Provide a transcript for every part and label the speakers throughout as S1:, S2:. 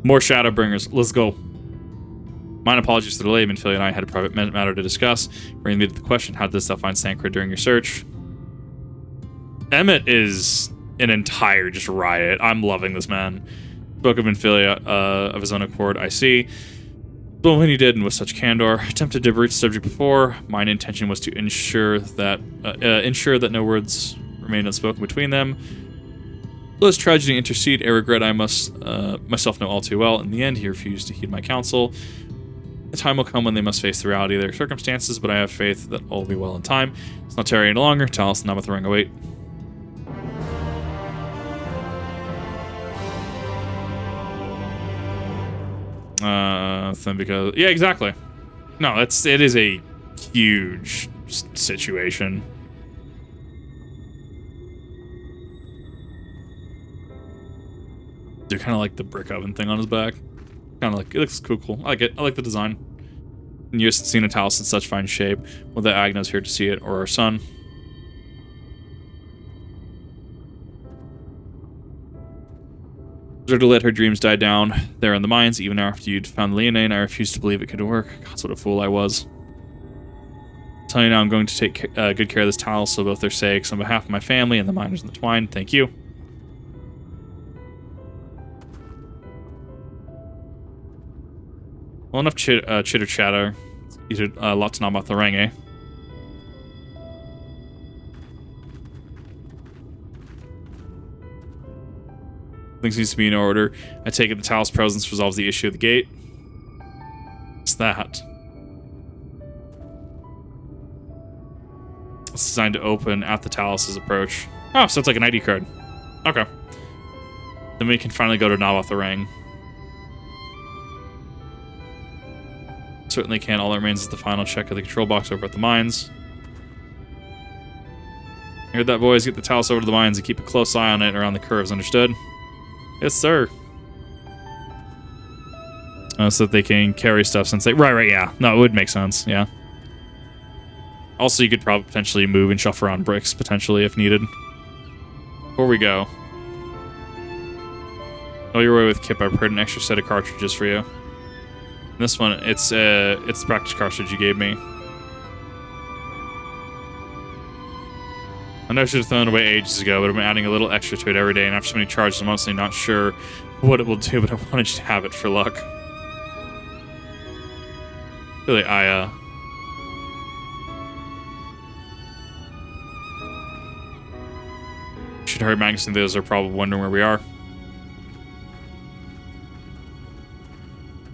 S1: More Shadowbringers. Let's go. Mine apologies for the delay. Minfilia and I had a private matter to discuss. Bringing me to the question, how did this stuff find Sancred during your search? Emmett is an entire just riot. I'm loving this man. Spoke of Minfilia of his own accord, I see. But when he did, and with such candor, attempted to broach the subject before, my intention was to ensure that no words remained unspoken between them. Lest tragedy intercede, a regret I must myself know all too well. In the end, he refused to heed my counsel. A time will come when they must face the reality of their circumstances, but I have faith that all will be well in time. It's not tarry any longer. Talos and Namath the ring await. Because yeah, exactly. No, it is a huge situation. They're kind of like the brick oven thing on his back. Kind of like, it looks cool. I like it. I like the design. And you haven't seen a Talos in such fine shape. Whether Agna's here to see it or our son. To let her dreams die down there in the mines, even after you'd found Leonine. I refused to believe it could work. God, what a fool I was. I'll tell you now, I'm going to take good care of this Talos, so both their sakes, on behalf of my family and the miners in the Twine. Thank you. Well, enough chitter chatter. You did a lot to know about the ring, eh? Things needs to be in order. I take it the Talos' presence resolves the issue of the gate. What's that? It's designed to open at the Talos' approach. Oh, so it's like an ID card. Okay. Then we can finally go to Navath the Ring. Certainly can. All that remains is the final check of the control box over at the mines. Heard that, boys. Get the Talos over to the mines and keep a close eye on it around the curves. Understood? Yes, sir. So that they can carry stuff since they... Right, yeah. No, it would make sense, yeah. Also, you could probably potentially move and shuffle around bricks, potentially, if needed. Before we go. Oh, your way with Kip. I prepared an extra set of cartridges for you. And this one, it's the practice cartridge you gave me. I know I should have thrown it away ages ago, but I've been adding a little extra to it every day, and after so many charges, I'm honestly not sure what it will do, but I wanted you to have it for luck. Really, should hurry. Magnus and those are probably wondering where we are.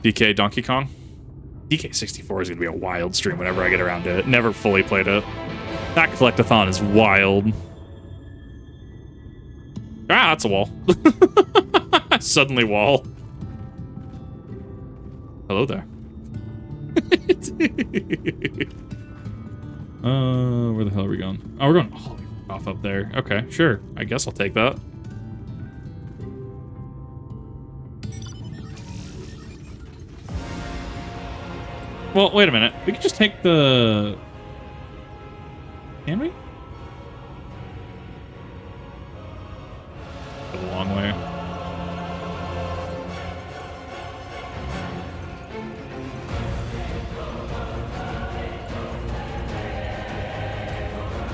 S1: DK Donkey Kong? DK64 is going to be a wild stream whenever I get around to it. Never fully played it. That collectathon is wild. Ah, that's a wall. Suddenly wall. Hello there. Where the hell are we going? Oh, we're going off up there. Okay, sure. I guess I'll take that. Well, wait a minute. We could just take the... Can we? A long way.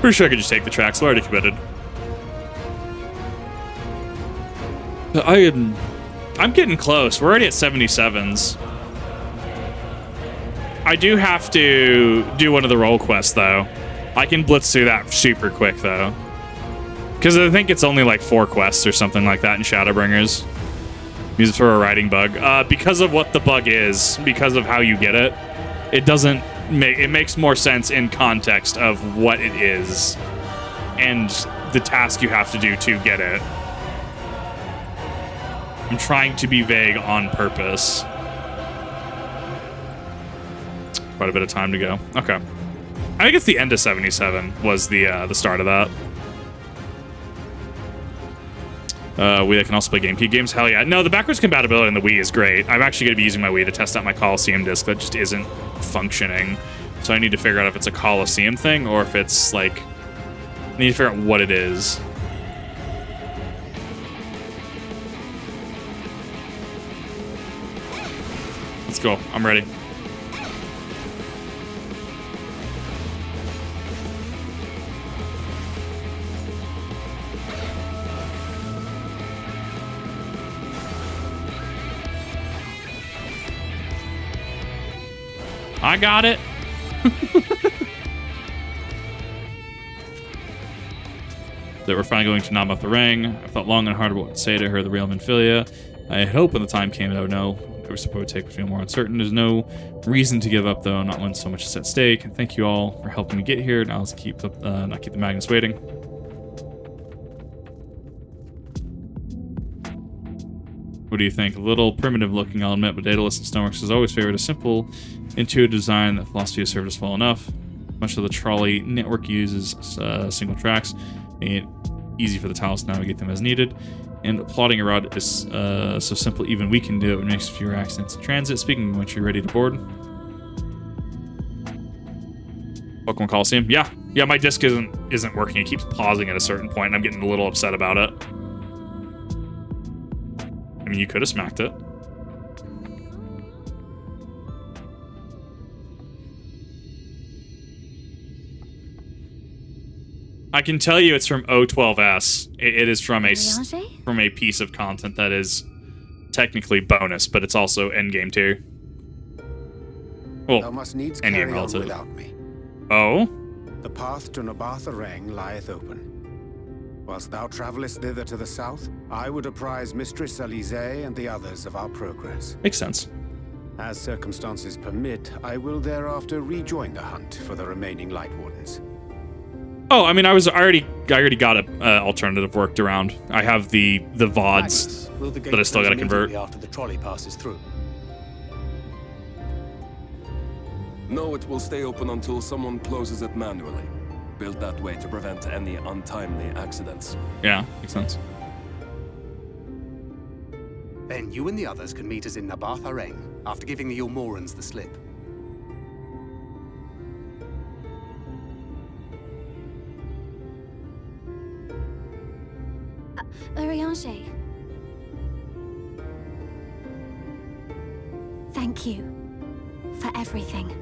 S1: Pretty sure I could just take the tracks. We're already committed. I'm getting close. We're already at 77s. I do have to do one of the role quests, though. I can blitz through that super quick, though. Because I think it's only like 4 quests or something like that in Shadowbringers. Use it for a writing bug. Because of what the bug is, because of how you get it, it doesn't make... It makes more sense in context of what it is and the task you have to do to get it. I'm trying to be vague on purpose. Quite a bit of time to go. Okay. I think it's the end of 77 was the start of that. Wii can also play GameCube games. Hell yeah. No, the backwards compatibility in the Wii is great. I'm actually going to be using my Wii to test out my Coliseum disc that just isn't functioning. So I need to figure out if it's a Coliseum thing or if it's like... I need to figure out what it is. Let's go. I'm ready. I got it. That we're finally going to knob off the ring. I thought long and hard about what to say to her, the real Minfilia. I hope when the time came, though, no. Every step I would take would feel more uncertain. There's no reason to give up, though, not when so much is at stake. And thank you all for helping me get here. Now let's keep not keep the Magnus waiting. What do you think? A little primitive looking, I'll admit, but Daedalus and Stoneworks has always favored a simple, intuitive design. That philosophy has served us well enough. Much of the trolley network uses single tracks, making it easy for the tiles to navigate them as needed. And plotting a route is so simple, even we can do it. It makes fewer accidents in transit. Speaking of which, you're ready to board? Pokemon Coliseum? Yeah, my disc isn't working. It keeps pausing at a certain point, and I'm getting a little upset about it. I mean, you could have smacked it. I can tell you it's from O12S. It is from a piece of content that is technically bonus, but it's also endgame tier. Well,
S2: thou must needs
S1: endgame
S2: carry on
S1: relative.
S2: without me.
S1: Oh?
S2: The path to Nabartha lieth open. Whilst thou travellest thither to the south, I would apprise Mistress Alize and the others of our progress.
S1: Makes sense.
S2: As circumstances permit, I will thereafter rejoin the hunt for the remaining Lightwardens.
S1: Oh, I mean, I already got a alternative worked around. I have the VODs that I still got to convert.
S3: After the trolley passes through.
S4: No, it will stay open until someone closes it manually. Built that way to prevent any untimely accidents.
S1: Yeah, makes sense.
S3: Then you and the others can meet us in Nabartha after giving the Ilmorans the slip.
S5: Urianger. Thank you for everything.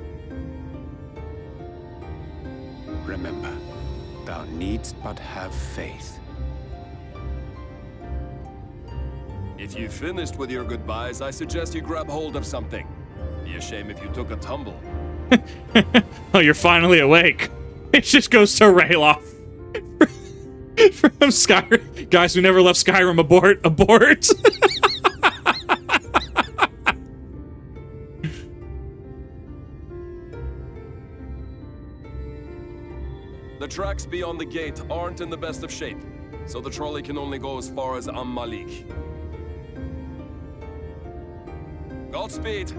S2: Remember, thou needst but have faith.
S4: If you've finished with your goodbyes, I suggest you grab hold of something. Be a shame if you took a tumble.
S1: Oh, you're finally awake. It just goes to Rayloff. From Skyrim. Guys, we never left Skyrim. Abort.
S4: The tracks beyond the gate aren't in the best of shape, so the trolley can only go as far as Malik. Godspeed.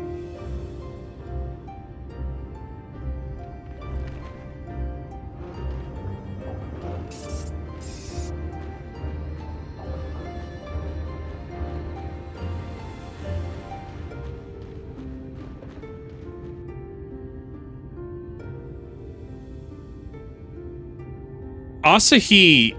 S1: Asahi,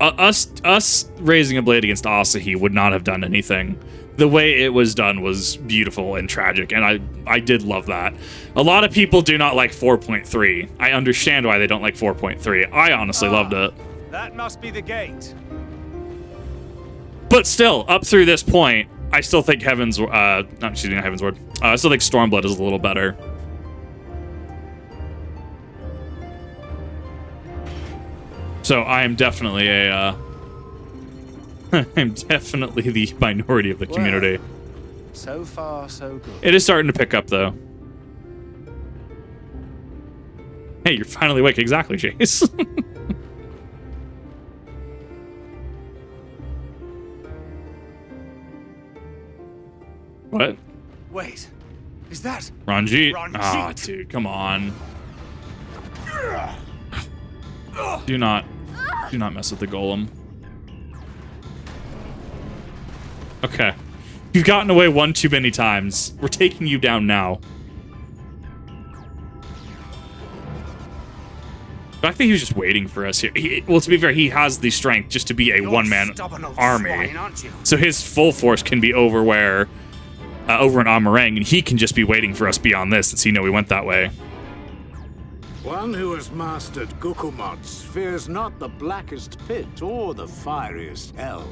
S1: us raising a blade against Asahi would not have done anything. The way it was done was beautiful and tragic, and I did love that. A lot of people do not like 4.3. I understand why they don't like 4.3. I honestly loved it.
S6: That must be the gate.
S1: But still, up through this point, I still think not Heaven's Ward. I still think Stormblood is a little better. So I am definitely I'm definitely the minority of the community.
S3: So far, so good.
S1: It is starting to pick up, though. Hey, you're finally awake. Exactly, Jace. What?
S3: Wait, is that
S1: Ranjit?
S3: Ranjit?
S1: Ah, dude, come on. Do not mess with the golem. Okay. You've gotten away one too many times. We're taking you down now. The fact that he was just waiting for us here. Well, to be fair, he has the strength just to be a one-man army.
S3: aren't you?
S1: So his full force can be over where over in Amarang, and he can just be waiting for us beyond this since he know we went that way.
S7: One who has mastered Gukumots fears not the blackest pit or the fieriest hell.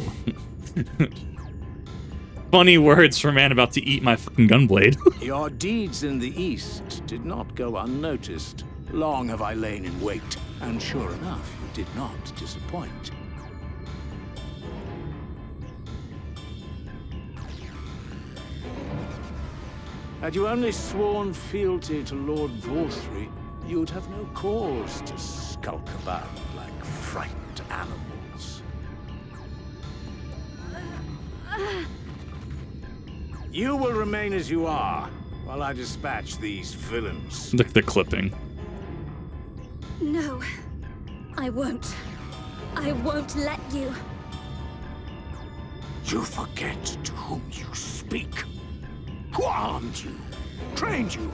S1: Funny words for a man about to eat my fucking gunblade.
S7: Your deeds in the east did not go unnoticed. Long have I lain in wait, and sure enough, you did not disappoint. Had you only sworn fealty to Lord Vorthry, you'd have no cause to skulk about like frightened animals. You will remain as you are, while I dispatch these villains.
S1: Look at the clipping.
S5: No, I won't. I won't let you.
S7: You forget to whom you speak. Who armed you, trained you,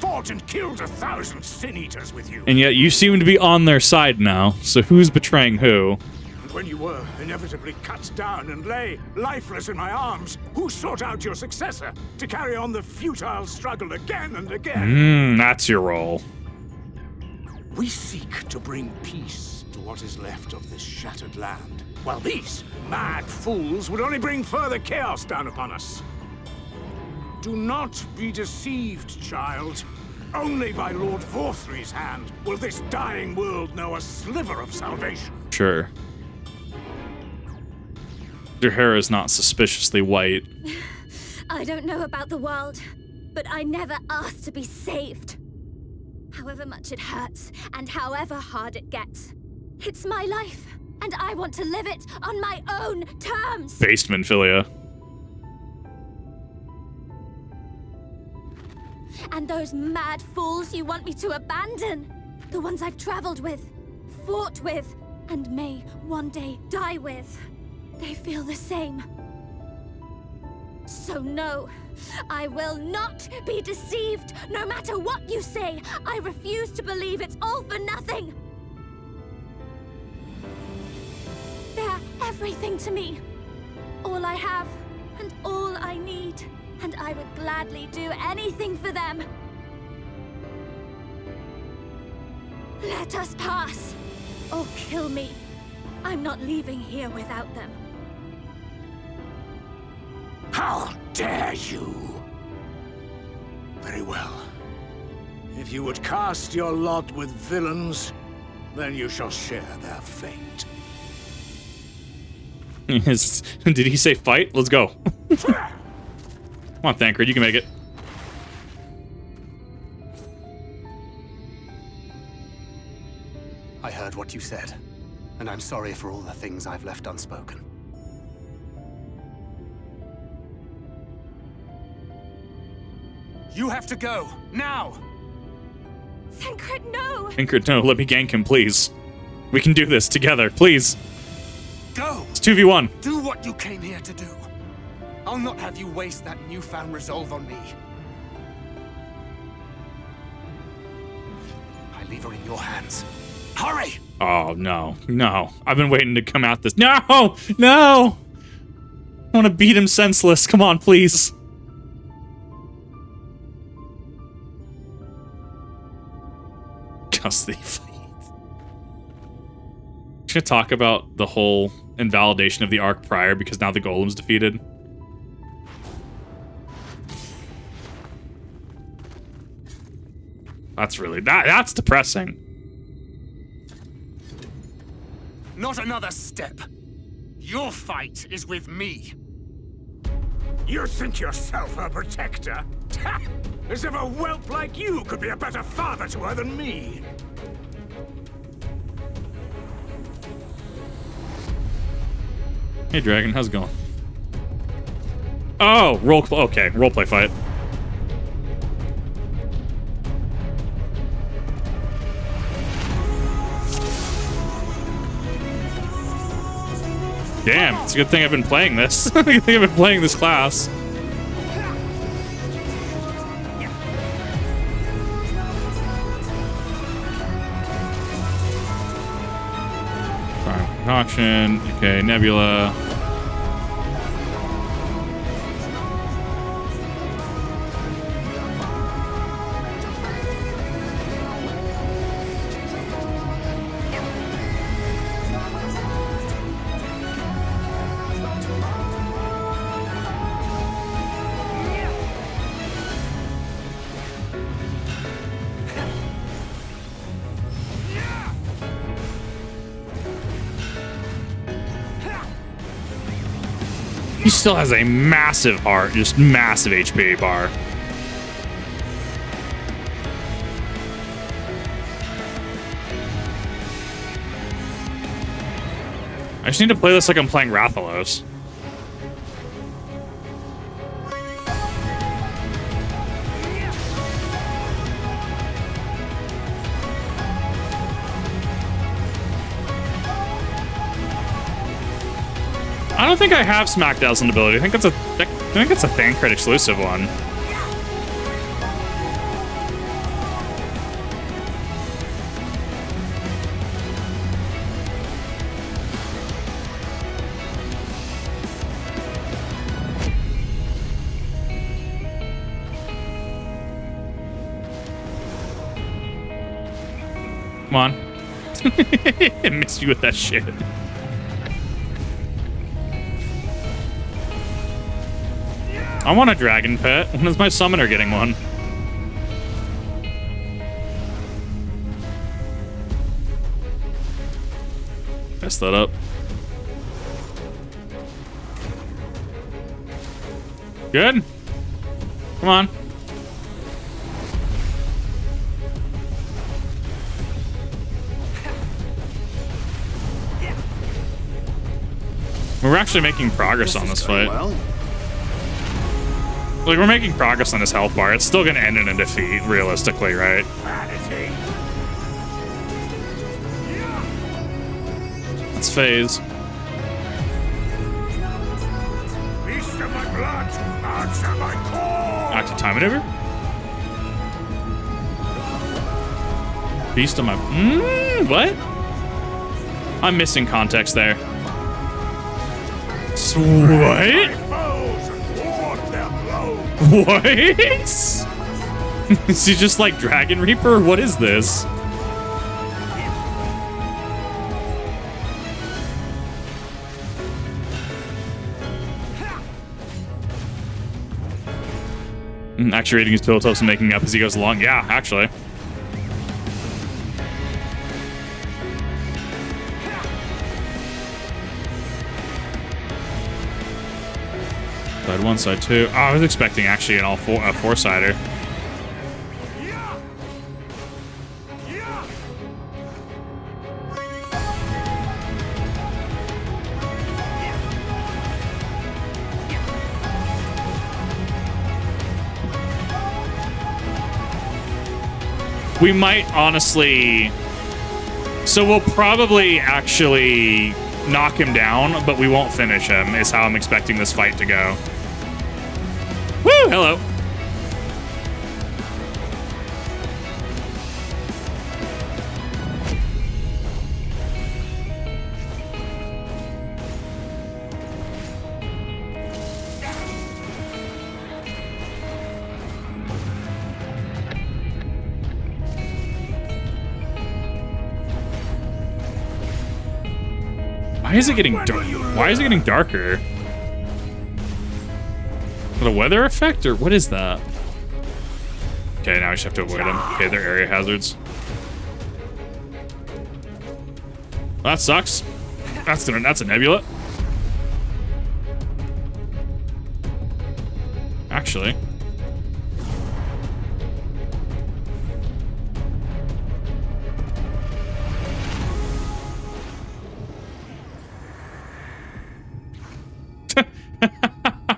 S7: fought and killed 1,000 sin-eaters with you.
S1: And yet you seem to be on their side now, so who's betraying who?
S7: And when you were inevitably cut down and lay lifeless in my arms, who sought out your successor to carry on the futile struggle again and again?
S1: That's your role.
S7: We seek to bring peace to what is left of this shattered land, while these mad fools would only bring further chaos down upon us. Do not be deceived, child. Only by Lord Vorthry's hand will this dying world know a sliver of salvation.
S1: Sure. Your hair is not suspiciously white.
S5: I don't know about the world, but I never asked to be saved. However much it hurts, and however hard it gets. It's my life, and I want to live it on my own terms.
S1: Based Minfilia.
S5: And those mad fools you want me to abandon. The ones I've traveled with, fought with, and may one day die with. They feel the same. So no, I will not be deceived. No matter what you say, I refuse to believe it's all for nothing. They're everything to me. All I have, and all I need. And I would gladly do anything for them. Let us pass, or kill me. I'm not leaving here without them.
S7: How dare you? Very well. If you would cast your lot with villains, then you shall share their fate.
S1: Did he say fight? Let's go. Come on, Thancred, you can make it.
S3: I heard what you said, and I'm sorry for all the things I've left unspoken. You have to go, now!
S5: Thancred, no!
S1: Thancred, no, let me gank him, please. We can do this together, please.
S3: Go!
S1: It's 2v1.
S3: Do what you came here to do. I'll not have you waste that newfound resolve on me. I leave her in your hands. Hurry!
S1: Oh, no. No. I've been waiting to come out this. No! No! I want to beat him senseless. Come on, please. Just the fight. Should talk about the whole invalidation of the arc prior because now the golem's defeated. That's really that's depressing.
S3: Not another step. Your fight is with me.
S7: You think yourself a protector? As if a whelp like you could be a better father to her than me.
S1: Hey, Dragon, how's it going? Oh, okay, roleplay fight. Damn, it's a good thing I've been playing this. It's a good thing I've been playing this class. Concoction. Okay, Nebula. Still has a massive heart, just massive HP bar. I just need to play this like I'm playing Rathalos. I don't think I have Smack Dazzling ability. I think it's a Thancred exclusive one. Come on. I missed you with that shit. I want a dragon pet. When is my summoner getting one? Messed that up. Good? Come on. We're actually making progress on this fight.
S3: Well,
S1: Like, we're making progress on his health bar. It's still gonna end in a defeat, realistically, right? Let's phase.
S7: Beast of my blood, answer my call.
S1: Active time maneuver. Beast of my... what? I'm missing context there. What? What? Is he just like Dragon Reaper? What is this? Actuating his toe toes and making up as he goes along. Yeah, actually. Side one, side two. Oh, I was expecting actually an all four-sider. We might honestly... So we'll probably actually knock him down, but we won't finish him, is how I'm expecting this fight to go. Woo! Hello. Why is it getting dark? Why is it getting darker? Is it a weather effect or what is that? Okay, now we just have to avoid them. Okay, they're area hazards. Well, that sucks. That's a nebula. Actually.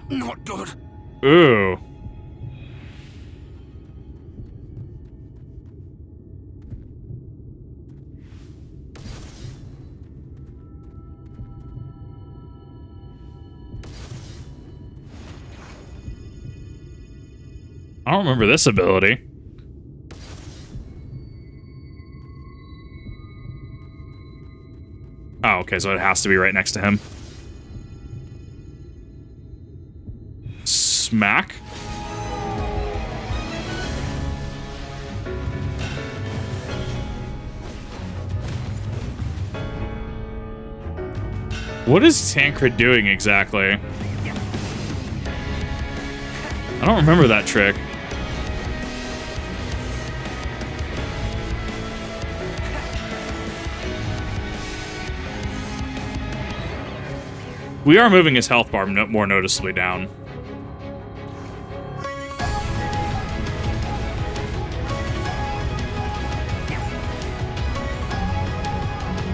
S7: Not good.
S1: Ooh. I don't remember this ability. Oh, okay, so it has to be right next to him. Smack. What is Tancred doing exactly? I don't remember that trick. We are moving his health bar more noticeably down.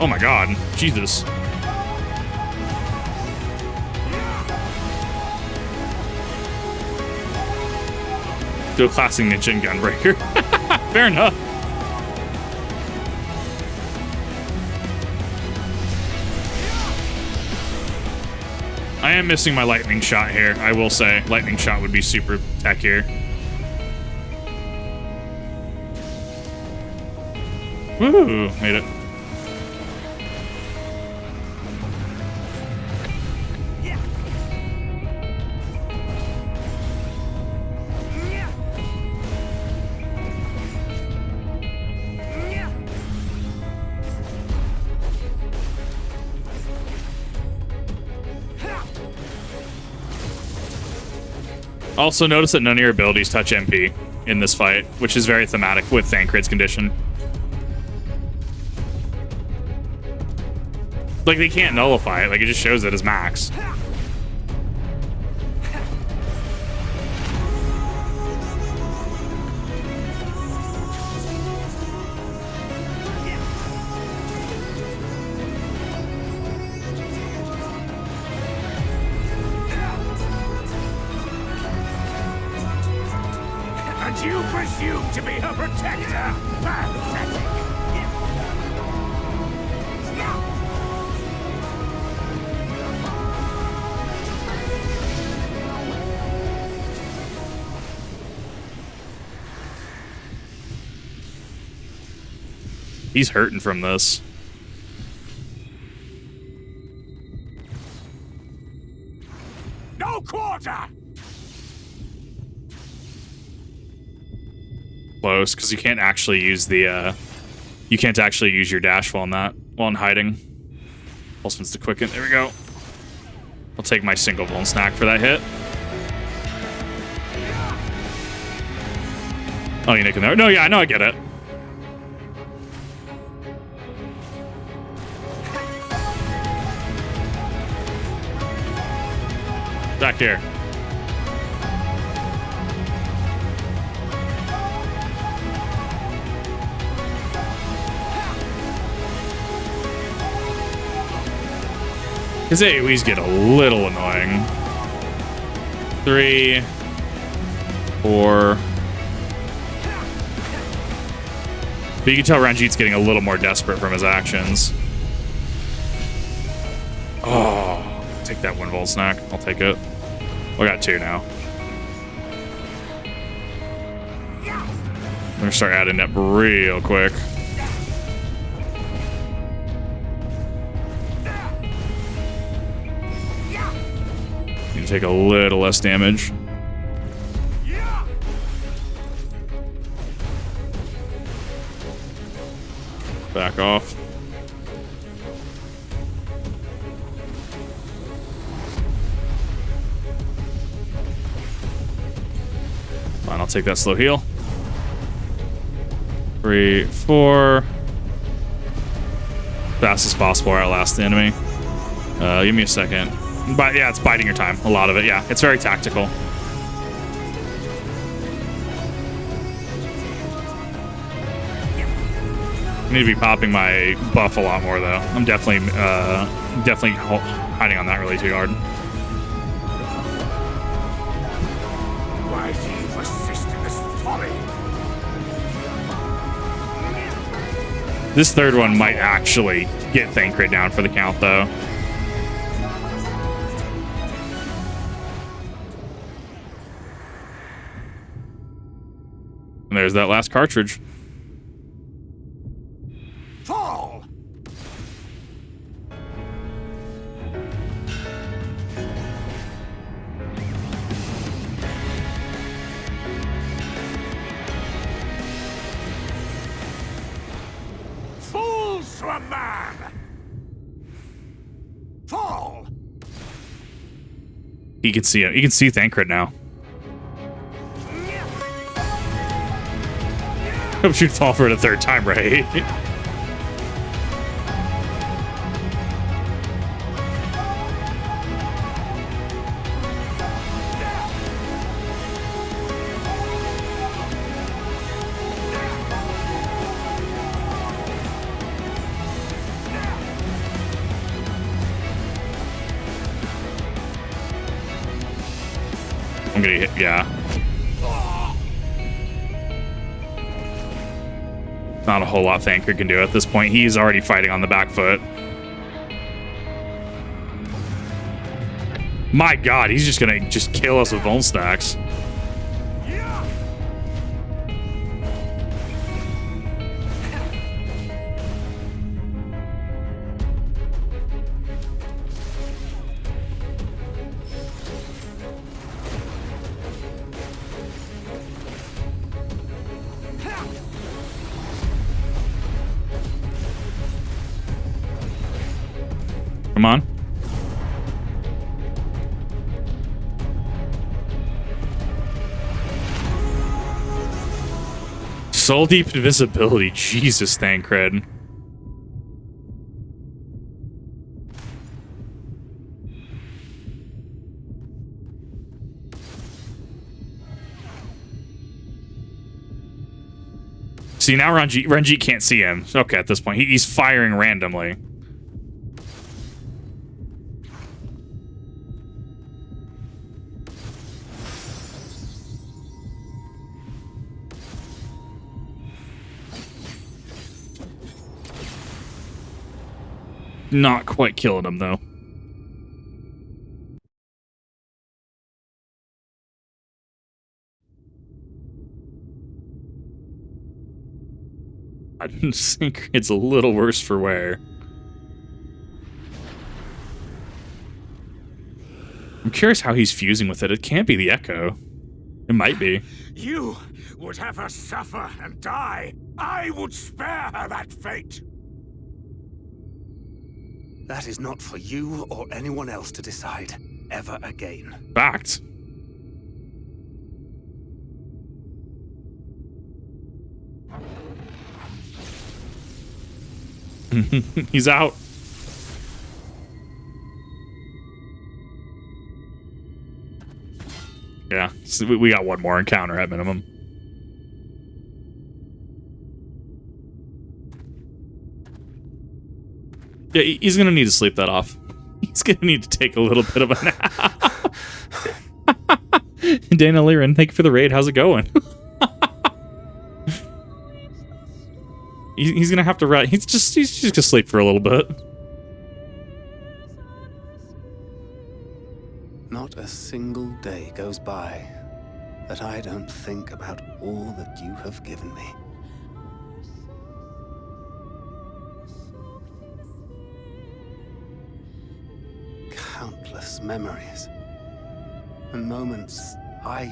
S1: Oh my god, Jesus. Do a classic Ninja Gunbreaker. Fair enough. I am missing my lightning shot here, I will say. Lightning shot would be super tech here. Woo, made it. Also, notice that none of your abilities touch MP in this fight, which is very thematic with Thancred's condition. Like, they can't nullify it. Like, it just shows it as max.
S7: And you presume to be her protector? Pathetic!
S1: He's hurting from this.
S7: No quarter!
S1: Close, because you can't actually use the you can't actually use your dash while in hiding. Pulseman's to quicken. There we go. I'll take my single bone snack for that hit. Oh, you nicking there? No, yeah, I know, I get it. Back here. His AoEs get a little annoying. 3, 4. But you can tell Ranjit's getting a little more desperate from his actions. Oh, take that 1 volt snack. I'll take it. I got 2 now. I'm gonna start adding up real quick. Need to take a little less damage. Back off. Fine, I'll take that slow heal. 3, 4. Fast as possible, outlast the enemy. Give me a second. But yeah, it's biding your time. A lot of it, yeah. It's very tactical. I need to be popping my buff a lot more, though. I'm definitely hiding on that really too hard.
S7: Why do you persist in this folly?
S1: This third one might actually get Thancred down for the count, though. And there's that last cartridge.
S7: Fall! Fools to a man! Fall!
S1: He can see it. You can see Thancred now. Hope you'd fall for it a third time, right? gonna hit, yeah. Not a whole lot Thancred can do at this point. He's already fighting on the back foot. My god, he's just gonna kill us with bone stacks. Come on. Soul Deep Invisibility. Jesus, Thancred. See, now Renji can't see him. Okay, at this point, he's firing randomly. Not quite killing him, though. I didn't think it's a little worse for wear. I'm curious how he's fusing with it. It can't be the Echo. It might be.
S7: You would have her suffer and die. I would spare her that fate.
S3: That is not for you or anyone else to decide ever again.
S1: Fact. He's out. Yeah, so we got one more encounter at minimum. Yeah, he's gonna need to sleep that off. He's gonna need to take a little bit of a nap. Dana Liren, thank you for the raid. How's it going? He's gonna have to rest. He's just gonna sleep for a little bit.
S3: Not a single day goes by that I don't think about all that you have given me. Countless memories and moments I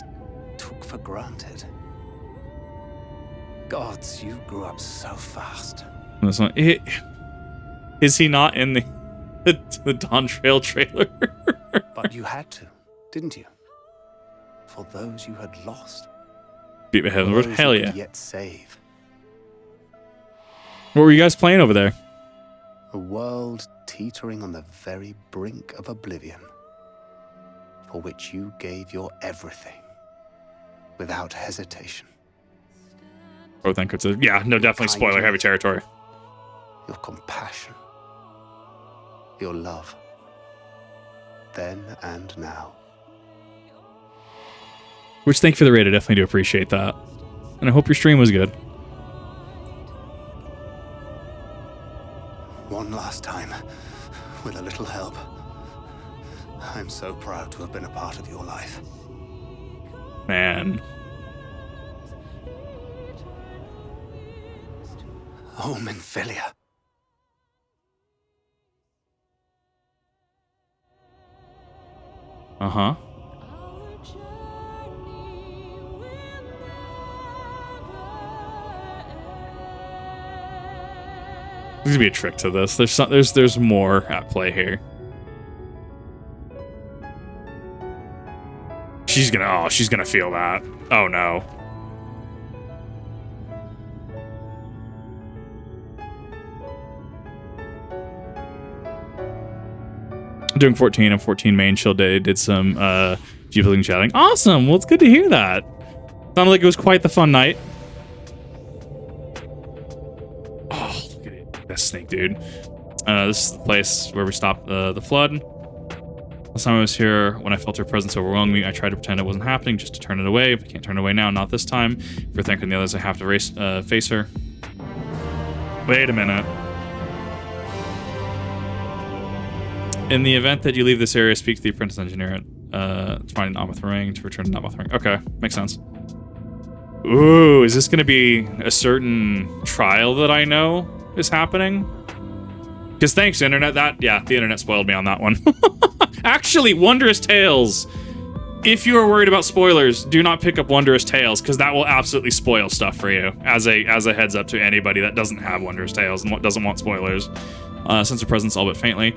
S3: took for granted. Gods, you grew up so fast.
S1: This one, is he not in the Dawn Trail trailer?
S3: But you had to, didn't you? For those you had lost.
S1: Beat my heavenward.
S3: Those
S1: Hell
S3: you
S1: yeah.
S3: could yet save.
S1: What were you guys playing over there?
S3: A world teetering on the very brink of oblivion, for which you gave your everything, without hesitation.
S1: Oh, thank goodness. Yeah, no, definitely spoiler heavy territory.
S3: Your compassion, your love, then and now.
S1: Which, thank you for the raid. I definitely do appreciate that. And I hope your stream was good.
S3: One last time, with a little help. I'm so proud to have been a part of your life.
S1: Man.
S3: Oh, Minfilia.
S1: Uh-huh. There's gonna be a trick to this. There's more at play here. She's gonna feel that. Oh no. Doing 14 and 14 main chill day. Did some G-Building chatting. Awesome. Well, it's good to hear that. Sounded like it was quite the fun night. Oh, look at it. That snake, dude. This is the place where we stopped the flood. Last time I was here, when I felt her presence overwhelm me, I tried to pretend it wasn't happening just to turn it away. But I can't turn it away now, not this time. For thanking the others, I have to face her. Wait a minute. In the event that you leave this area, speak to the apprentice engineer to find an Amoth ring to return to Amoth ring. Okay, makes sense. Ooh, is this going to be a certain trial that I know is happening? Because thanks, internet. The internet spoiled me on that one. Actually, Wondrous Tales. If you are worried about spoilers, do not pick up Wondrous Tales, because that will absolutely spoil stuff for you. As a heads up to anybody that doesn't have Wondrous Tales and doesn't want spoilers. Sense of presence, albeit faintly,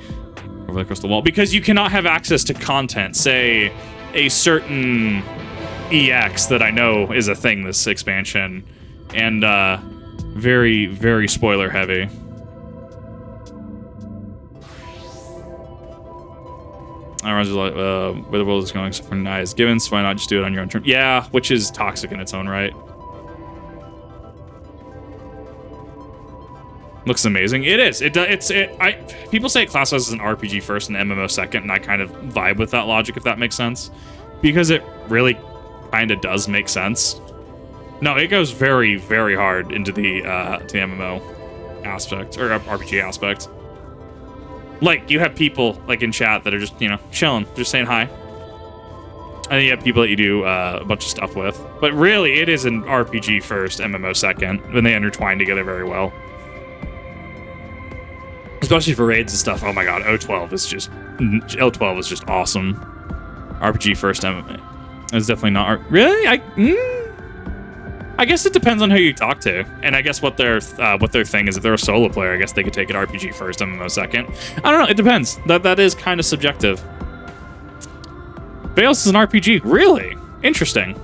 S1: over the crystal wall. Because you cannot have access to content, say a certain EX that I know is a thing this expansion, and very, very spoiler heavy. I was like, where the world is going so far now is given, so why not just do it on your own terms? Yeah, which is toxic in its own right. Looks amazing. It is. People say it classifies as an RPG first and MMO second, and I kind of vibe with that logic, if that makes sense, because it really kind of does make sense. No, it goes very, very hard into the MMO aspect or RPG aspect. Like, you have people, like, in chat that are just, chilling, just saying hi. And then you have people that you do a bunch of stuff with. But really, it is an RPG first, MMO second, when they intertwine together very well. Especially for raids and stuff. Oh my god, L12 is just awesome. RPG first, MMO. It's definitely not... Really? I guess it depends on who you talk to, and I guess what their thing is. If they're a solo player, I guess they could take it RPG first, MMO second. I don't know. It depends. That is kind of subjective. Veils is an RPG, really interesting.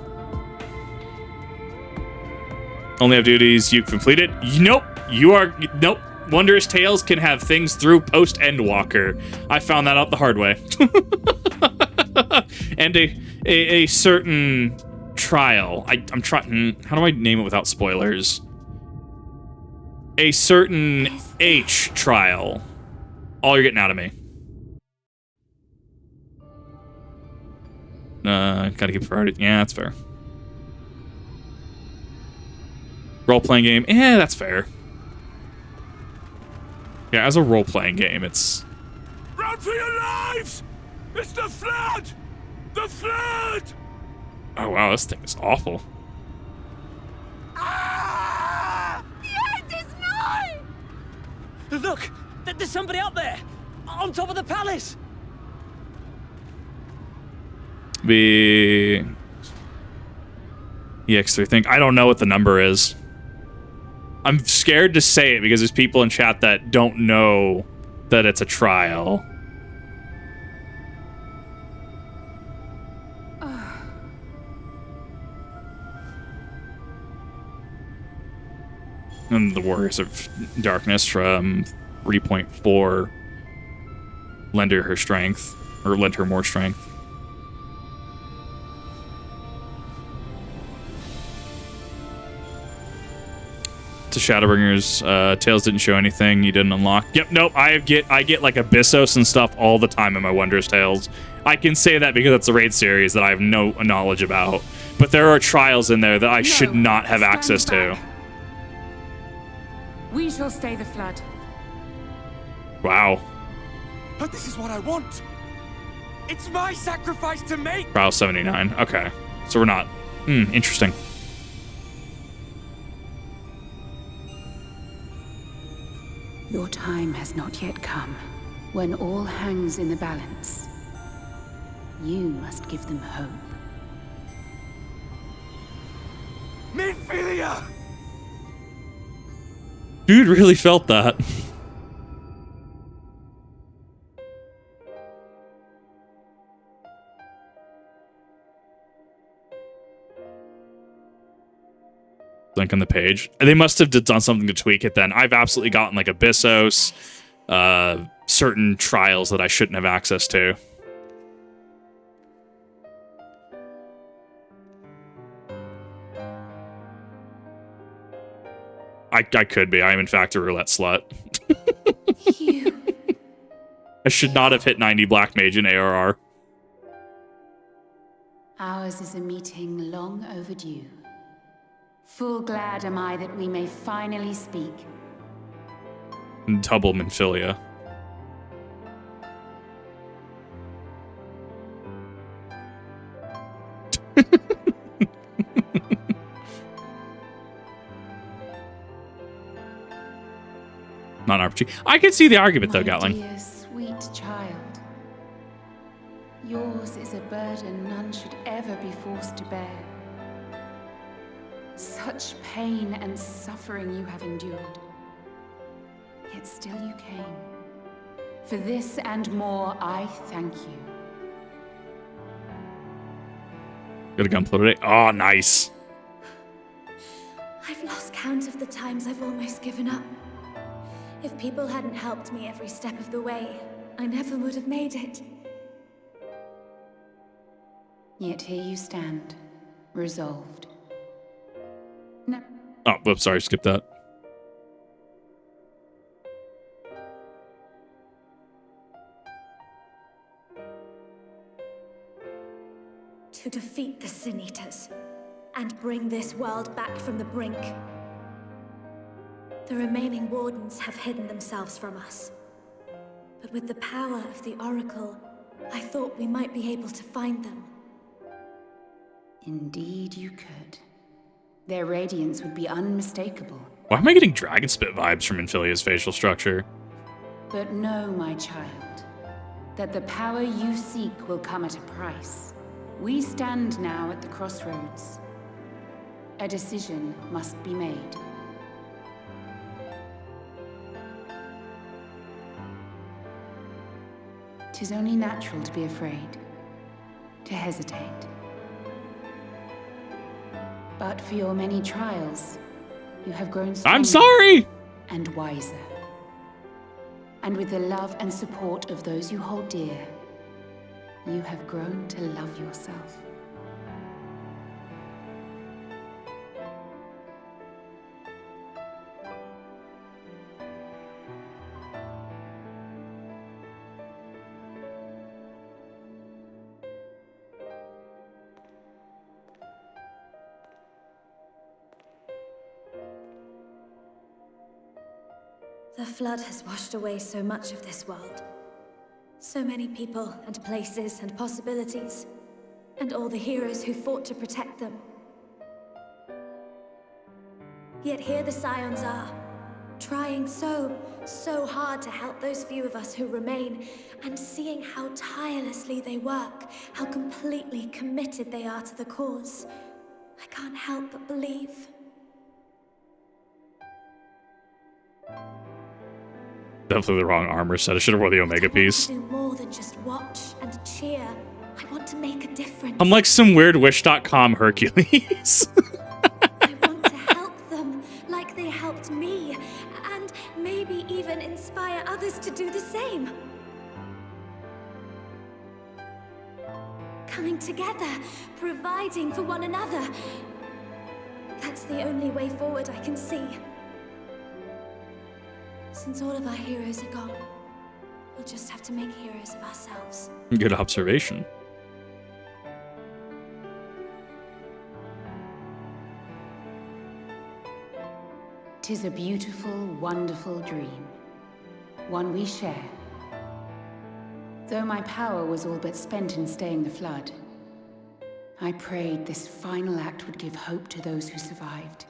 S1: Only have duties you completed. Nope. Nope. Wondrous Tales can have things through post Endwalker. I found that out the hard way. And a certain trial. I'm trying. How do I name it without spoilers? A certain H trial. All you're getting out of me. Gotta keep priority. Yeah, that's fair. Role-playing game. Yeah, that's fair. Yeah, as a role-playing game, it's...
S7: Run for your lives! It's the flood! The flood!
S1: Oh wow, this thing is awful.
S7: Ah!
S8: The end is nigh! Look! There's somebody up there! On top of the palace!
S1: The EX3 thing. I don't know what the number is. I'm scared to say it because there's people in chat that don't know that it's a trial. And the Warriors of Darkness from 3.4 lend her strength, or lend her more strength. To Shadowbringers, Tales didn't show anything you didn't unlock. Yep, nope. I get like Abyssos and stuff all the time in my Wondrous Tales. I can say that because it's a raid series that I have no knowledge about. But there are trials in there that I should not have access to.
S9: We shall stay the flood.
S1: Wow.
S6: But this is what I want. It's my sacrifice to make.
S1: Trial 79. Okay. So we're not. Interesting.
S9: Your time has not yet come. When all hangs in the balance, you must give them hope.
S6: Minfilia!
S1: Dude really felt that. Link on the page. They must have done something to tweak it then. I've absolutely gotten like Abyssos, certain trials that I shouldn't have access to. I could be. I am in fact a roulette slut. I should not have hit 90 Black Mage in ARR.
S9: Ours is a meeting long overdue. Full glad am I that we may finally speak.
S1: Double Minfilia. Not an RPG. I can see the argument, though, Gatling.
S9: Dear, sweet child. Yours is a burden none should ever be forced to bear. Such pain and suffering you have endured. Yet still you came. For this and more, I thank you.
S1: Got a gunpla today. Oh, nice.
S5: I've lost count of the times I've almost given up. If people hadn't helped me every step of the way, I never would have made it.
S9: Yet here you stand, resolved. No.
S1: Oh, whoops, sorry, skip that.
S5: To defeat the Sin Eaters and bring this world back from the brink. The remaining Wardens have hidden themselves from us. But with the power of the Oracle, I thought we might be able to find them.
S9: Indeed you could. Their radiance would be unmistakable.
S1: Why am I getting Dragonspit vibes from Infilia's facial structure?
S9: But know, my child, that the power you seek will come at a price. We stand now at the crossroads. A decision must be made. 'Tis only natural to be afraid, to hesitate. But for your many trials, you have grown stronger.
S1: I'm sorry!
S9: And wiser. And with the love and support of those you hold dear, you have grown to love yourself.
S5: The flood has washed away so much of this world. So many people and places and possibilities. And all the heroes who fought to protect them. Yet here the Scions are, trying so hard to help those few of us who remain, and seeing how tirelessly they work, how completely committed they are to the cause. I can't help but believe.
S1: Definitely the wrong armor set. I should have worn the Omega piece.
S5: I want to do more than just watch and cheer. I want to make a difference.
S1: I'm like some weird Wish.com Hercules.
S5: I want to help them like they helped me, and maybe even inspire others to do the same. Coming together, providing for one another. That's the only way forward I can see. Since all of our heroes are gone, we'll just have to make heroes of ourselves.
S1: Good observation.
S9: "'Tis a beautiful, wonderful dream. One we share. Though my power was all but spent in staying the flood, I prayed this final act would give hope to those who survived.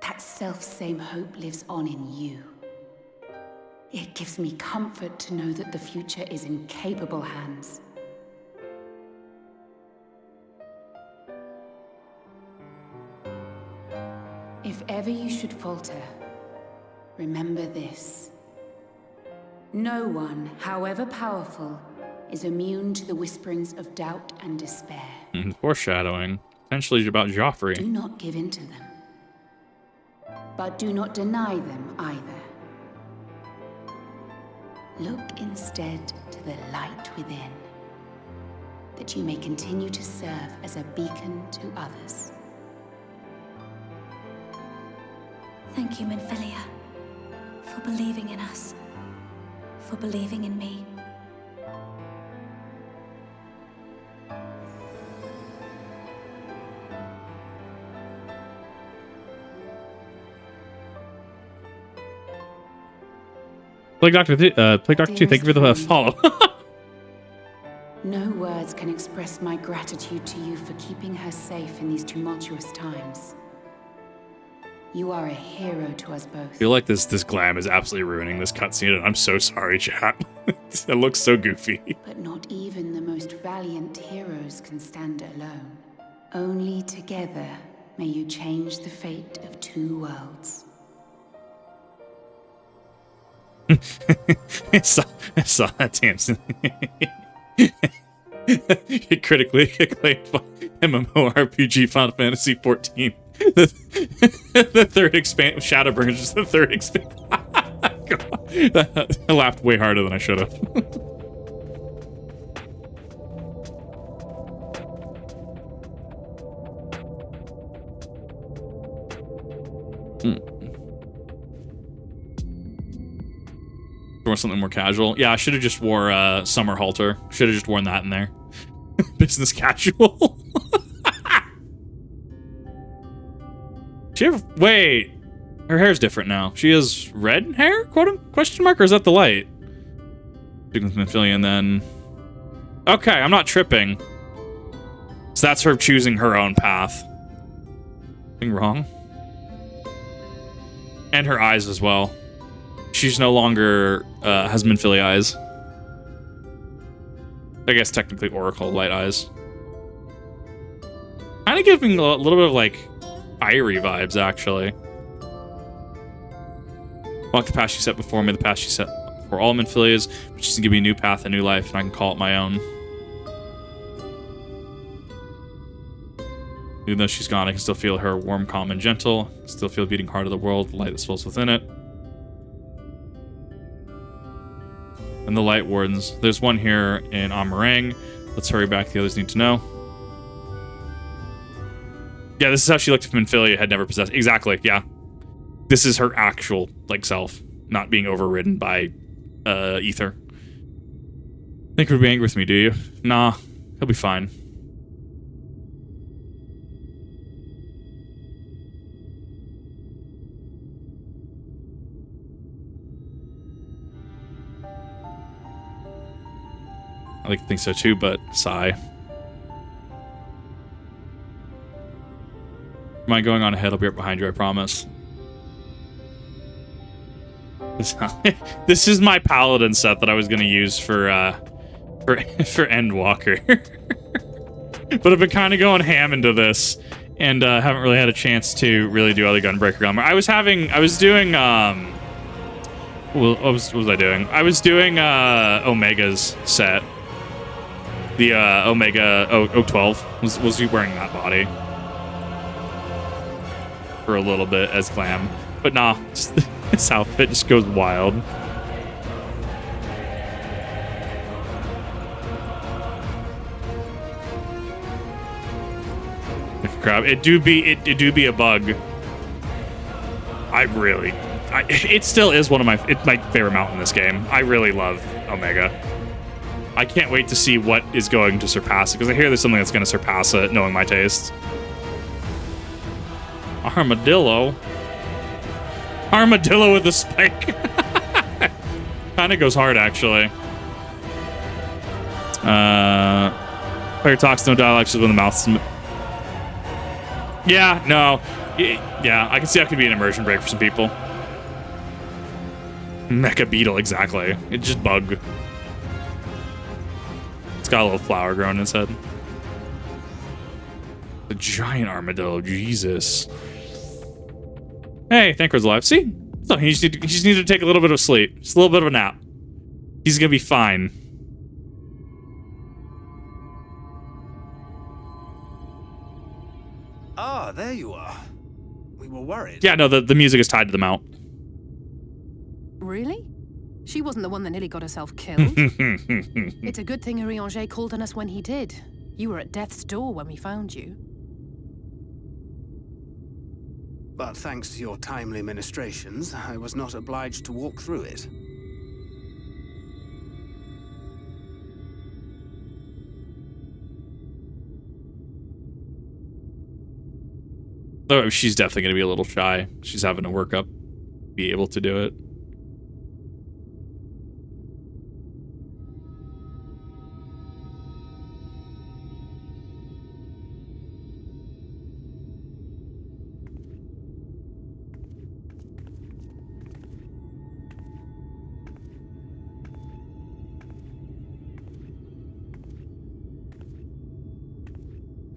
S9: That self-same hope lives on in you. It gives me comfort to know that the future is in capable hands. If ever you should falter, remember this. No one, however powerful, is immune to the whisperings of doubt and despair.
S1: Foreshadowing. Potentially about Joffrey.
S9: Do not give in to them. But do not deny them either. Look instead to the light within, that you may continue to serve as a beacon to others.
S5: Thank you, Minfilia, for believing in us, for believing in me.
S1: Plague Doctor 2, thank you for the follow.
S9: No words can express my gratitude to you for keeping her safe in these tumultuous times. You are a hero to us both.
S1: I feel like this glam is absolutely ruining this cutscene, and I'm so sorry, chat. It looks so goofy.
S9: But not even the most valiant heroes can stand alone. Only together may you change the fate of two worlds.
S1: I saw that, Tamsin. Critically acclaimed MMORPG Final Fantasy XIV. The third expansion, Shadowbringers is the third expansion. I laughed way harder than I should have. Or something more casual. Yeah, I should have just wore summer halter. Should have just worn that in there. Business casual. Wait, her hair's different now. She has red hair? Question mark? Or is that the light? Speaking with Mephilia, then. Okay, I'm not tripping. So that's her choosing her own path. Anything wrong? And her eyes as well. She's no longer has Mephilia eyes. I guess technically Oracle light eyes. Kind of giving a little bit of like fiery vibes, actually. Walk the path she set before me, the path she set for all Menphilias, but she's gonna give me a new path, a new life, and I can call it my own. Even though she's gone, I can still feel her warm, calm, and gentle. I still feel the beating heart of the world, the light that swells within it. And the Lightwardens. There's one here in Amarang. Let's hurry back, the others need to know. Yeah, this is how she looked if Menphilia had never possessed. Exactly, yeah. This is her actual, like, self, not being overridden by Ether. Think he'd be angry with me, do you? Nah, he'll be fine. I like to think so too, but sigh. Mind going on ahead? I'll be right behind you, I promise. This is my paladin set that I was gonna use for Endwalker. But I've been kind of going ham into this, and haven't really had a chance to really do other Gunbreaker Glamour. I was doing what was I doing? I was doing Omega's set. The Omega 12 was wearing that body for a little bit as glam, but nah, just, this outfit just goes wild. Crap! It do be a bug. It still is one of my favorite mount in this game. I really love Omega. I can't wait to see what is going to surpass it, because I hear there's something that's going to surpass it, knowing my taste. Armadillo with a spike. Kind of goes hard, actually. Player talks, no dialogue, just when the mouth's... Yeah, no. Yeah, I can see how it could be an immersion break for some people. Mecha Beetle, exactly. It's just bug. It's got a little flower growing in its head. The giant armadillo, Jesus. Hey, Thanker's alive. See? So he just needed to take a little bit of sleep. Just a little bit of a nap. He's gonna be fine.
S6: Ah, there you are. We were worried.
S1: Yeah, no, the music is tied to the mount.
S10: Really? She wasn't the one that nearly got herself killed. It's a good thing Urianger called on us when he did. You were at death's door when we found you.
S3: But thanks to your timely ministrations, I was not obliged to walk through it.
S1: Oh, she's definitely going to be a little shy. She's having to work up, be able to do it.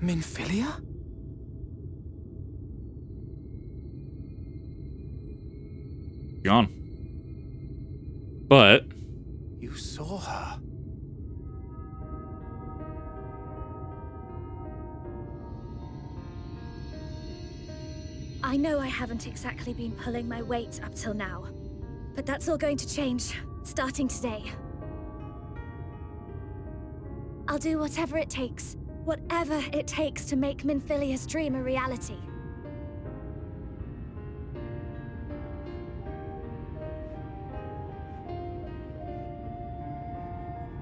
S6: Minfilia?
S1: Gone. But
S3: You saw her.
S5: I know I haven't exactly been pulling my weight up till now, but that's all going to change, starting today. I'll do whatever it takes to make Minfilia's dream a reality.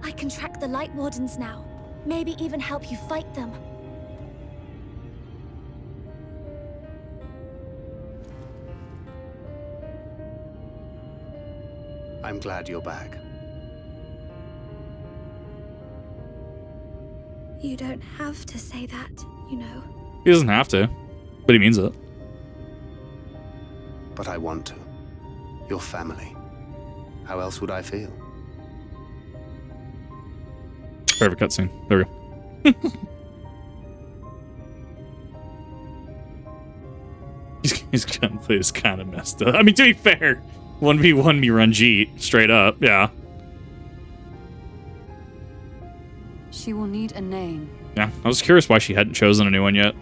S5: I can track the Lightwardens now, maybe even help you fight them.
S3: I'm glad you're back.
S5: You don't have to say that, you know.
S1: he doesn't have to, but he means it.
S3: But I want to. Your family. How else would I feel?
S1: Perfect cutscene. There we go. His gunplay is kind of messed up. I mean, to be fair, 1v1 me Ranjit, straight up, yeah.
S11: She will need a name.
S1: Yeah, I was curious why she hadn't chosen a new one yet.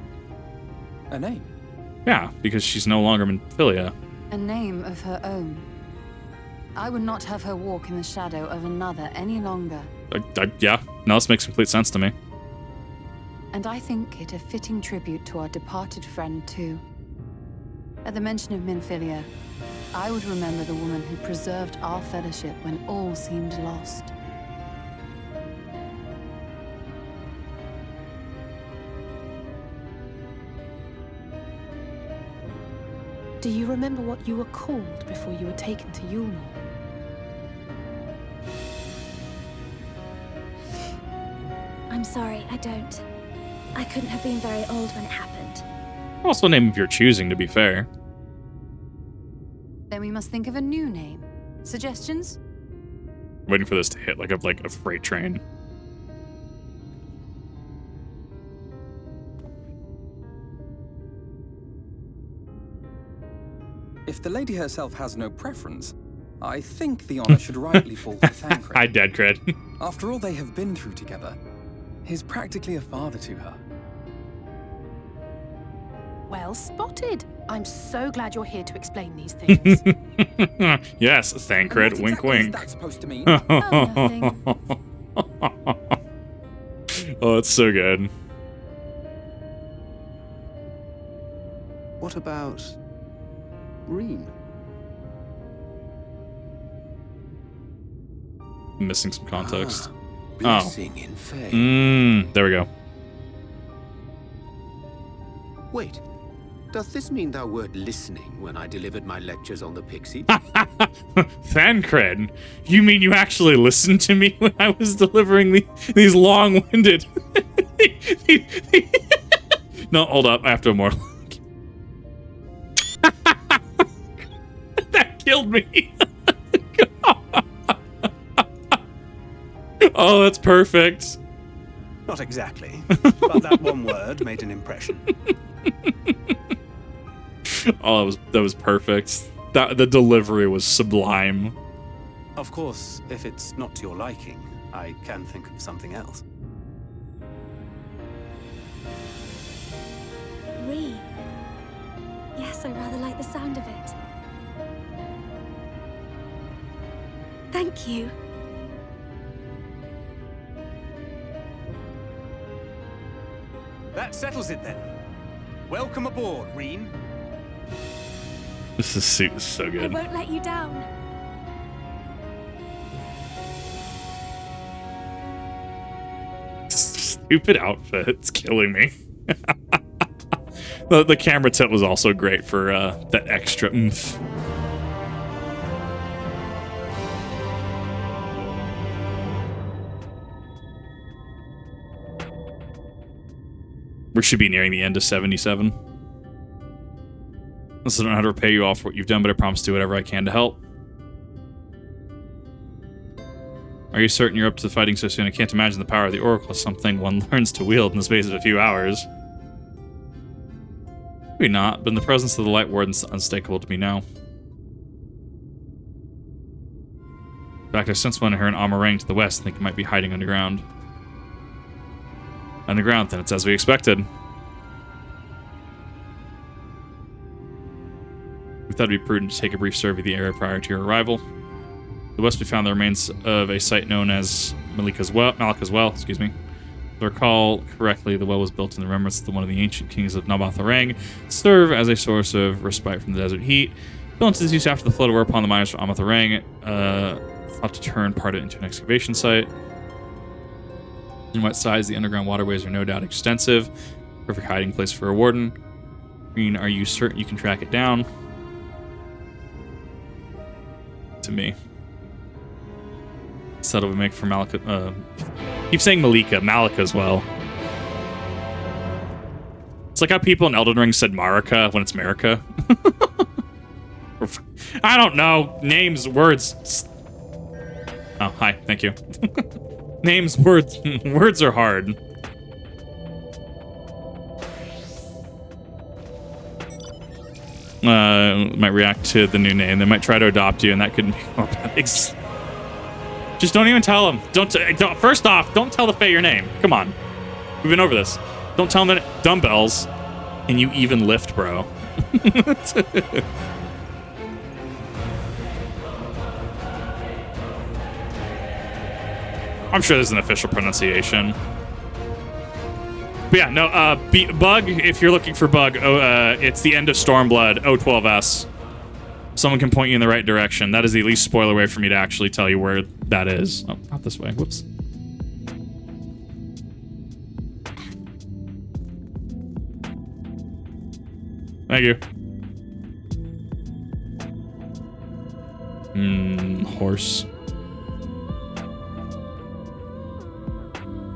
S6: A name?
S1: Yeah, because she's no longer Minfilia.
S11: A name of her own. I would not have her walk in the shadow of another any longer.
S1: Yeah, no, this makes complete sense to me.
S11: And I think it a fitting tribute to our departed friend, too. At the mention of Minfilia, I would remember the woman who preserved our fellowship when all seemed lost.
S10: Do you remember what you were called before you were taken to Yulnor?
S5: I'm sorry, I don't. I couldn't have been very old when it happened.
S1: Also, a name of your choosing, to be fair.
S11: Then we must think of a new name. Suggestions?
S1: Waiting for this to hit like a freight train.
S6: If the lady herself has no preference, I think the honor should rightly fall to Thancred.
S1: Hi, Dead Cred.
S6: After all they have been through together, he's practically a father to her.
S10: Well spotted. I'm so glad you're here to explain these things.
S1: Yes, Thancred, wink
S6: Exactly
S1: wink.
S6: Is that supposed to mean?
S10: Oh, nothing.
S1: Oh, it's so good.
S3: What about Reen?
S1: I'm missing some context.
S2: Blessing in faith.
S1: There we go.
S2: Wait, doth this mean thou wert listening when I delivered my lectures on the pixie?
S1: Thancred, you mean you actually listened to me when I was delivering these long-winded... No, hold up. I have to have more. That killed me. Oh, that's perfect.
S3: Not exactly, but that one word made an impression.
S1: Oh, that was perfect. The delivery was sublime.
S3: Of course, if it's not to your liking, I can think of something else.
S5: Reen. Yes, I rather like the sound of it. Thank you.
S3: That settles it then. Welcome aboard, Reen.
S1: This suit is so
S5: I
S1: good.
S5: won't let you down.
S1: Stupid outfit. It's killing me. The camera tilt was also great for that extra oomph. We should be nearing the end of 77. I don't know how to repay you all for what you've done, but I promise to do whatever I can to help. Are you certain you're up to the fighting so soon? I can't imagine the power of the Oracle is something one learns to wield in the space of a few hours. Maybe not, but in the presence of the Lightwarden's unmistakable to me now. In fact, I sense one of her in Amarang to the west. I think it might be hiding underground. Underground, then it's as we expected. We thought it'd be prudent to take a brief survey of the area prior to your arrival. To the west, we found the remains of a site known as Malika's Well. Excuse me. If I recall correctly, the well was built in the remembrance of one of the ancient kings of Nabatharang, serve as a source of respite from the desert heat. Built into use after the flood, whereupon the miners from Amatharang thought to turn part of it into an excavation site. In what size, the underground waterways are no doubt extensive. Perfect hiding place for a warden. Green, are you certain you can track it down? To me. Settle we make for Malika. Keep saying Malika as well. It's like how people in Elden Ring said Marika when it's Marika. I don't know. Names, words. Oh, hi. Thank you. Names, words. Words are hard. Might react to the new name. They might try to adopt you, and that could be more bad. Just don't even tell them. Don't. First off, don't tell the Fae your name. Come on. We've been over this. Don't tell them that dumbbells. And you even lift, bro. I'm sure there's an official pronunciation. But yeah, no, Bug, if you're looking for Bug, it's the end of Stormblood, O12S. Someone can point you in the right direction. That is the least spoiler way for me to actually tell you where that is. Oh, not this way. Whoops. Thank you. Horse.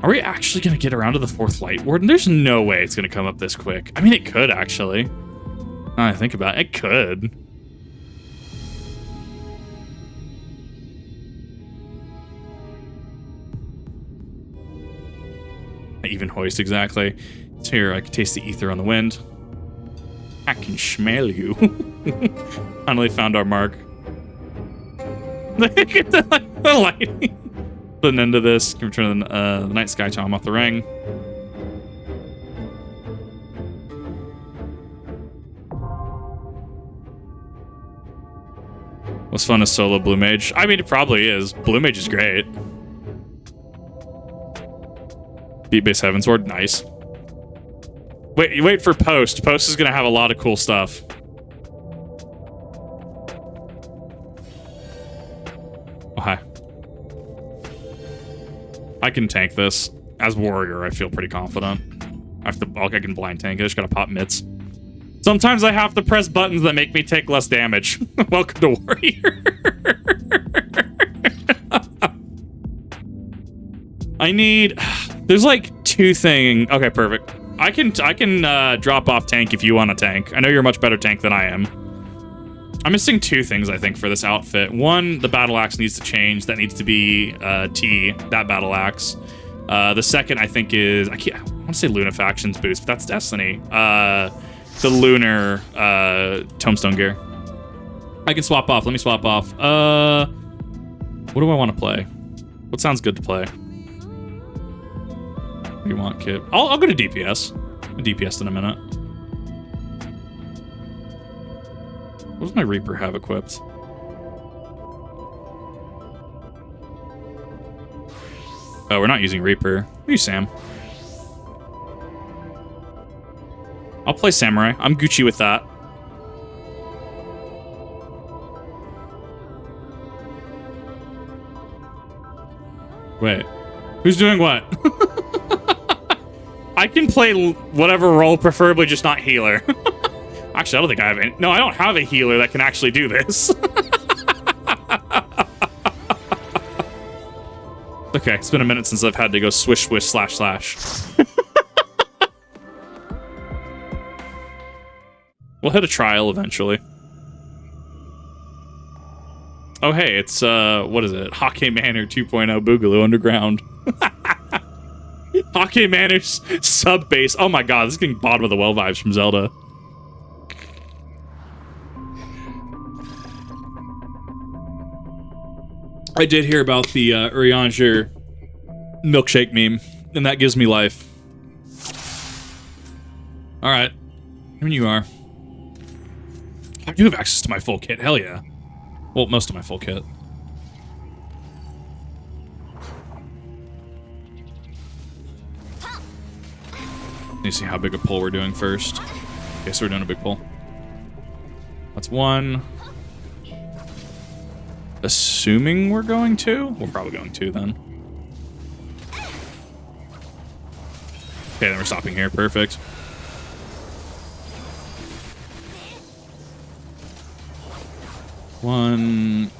S1: Are we actually going to get around to the 4th Lightwarden? There's no way it's going to come up this quick. I mean, it could, actually. Now I think about it, it could. Even hoist, exactly. It's here, I can taste the ether on the wind. I can smell you. Finally found our mark. Look at the lighting. Put an end to this. Can return the night sky to Amatharang. What's fun is solo Blue Mage? I mean, it probably is. Blue Mage is great. Beat base Heavensward, nice. Wait for Post. Post is gonna have a lot of cool stuff. Oh, hi. I can tank this. As warrior, I feel pretty confident. I can blind tank it. I just gotta pop mitts. Sometimes I have to press buttons that make me take less damage. Welcome to warrior. I need... There's like 2 things. Okay, perfect. I can drop off tank if you want a tank. I know you're a much better tank than I am. I'm missing 2 things, I think, for this outfit. 1, the battle axe needs to change. That needs to be T, that battle axe. The second, I think, is... I want to say Lunafaction's boost, but that's Destiny. The Lunar Tombstone gear. I can swap off. Let me swap off. What do I want to play? What sounds good to play? What do you want, kid? I'll go to DPS. I'll DPS in a minute. What does my Reaper have equipped? Oh, we're not using Reaper. What are you, Sam? I'll play Samurai. I'm Gucci with that. Wait. Who's doing what? I can play whatever role, preferably just not healer. Actually, I don't think I have any. No, I don't have a healer that can actually do this. Okay, it's been a minute since I've had to go swish, swish, slash, slash. We'll hit a trial eventually. Oh, hey, it's, what is it? Hockey Manor 2.0 Boogaloo Underground. Hockey Manor's sub-base. Oh my god, this is getting bottom of the well vibes from Zelda. I did hear about the Urianger milkshake meme, and that gives me life. Alright. Here you are. I do have access to my full kit, hell yeah. Well, most of my full kit. Let me see how big a pull we're doing first. Okay, so we're doing a big pull. That's one. Assuming we're going to? We're probably going to then. Okay, then we're stopping here. Perfect. One,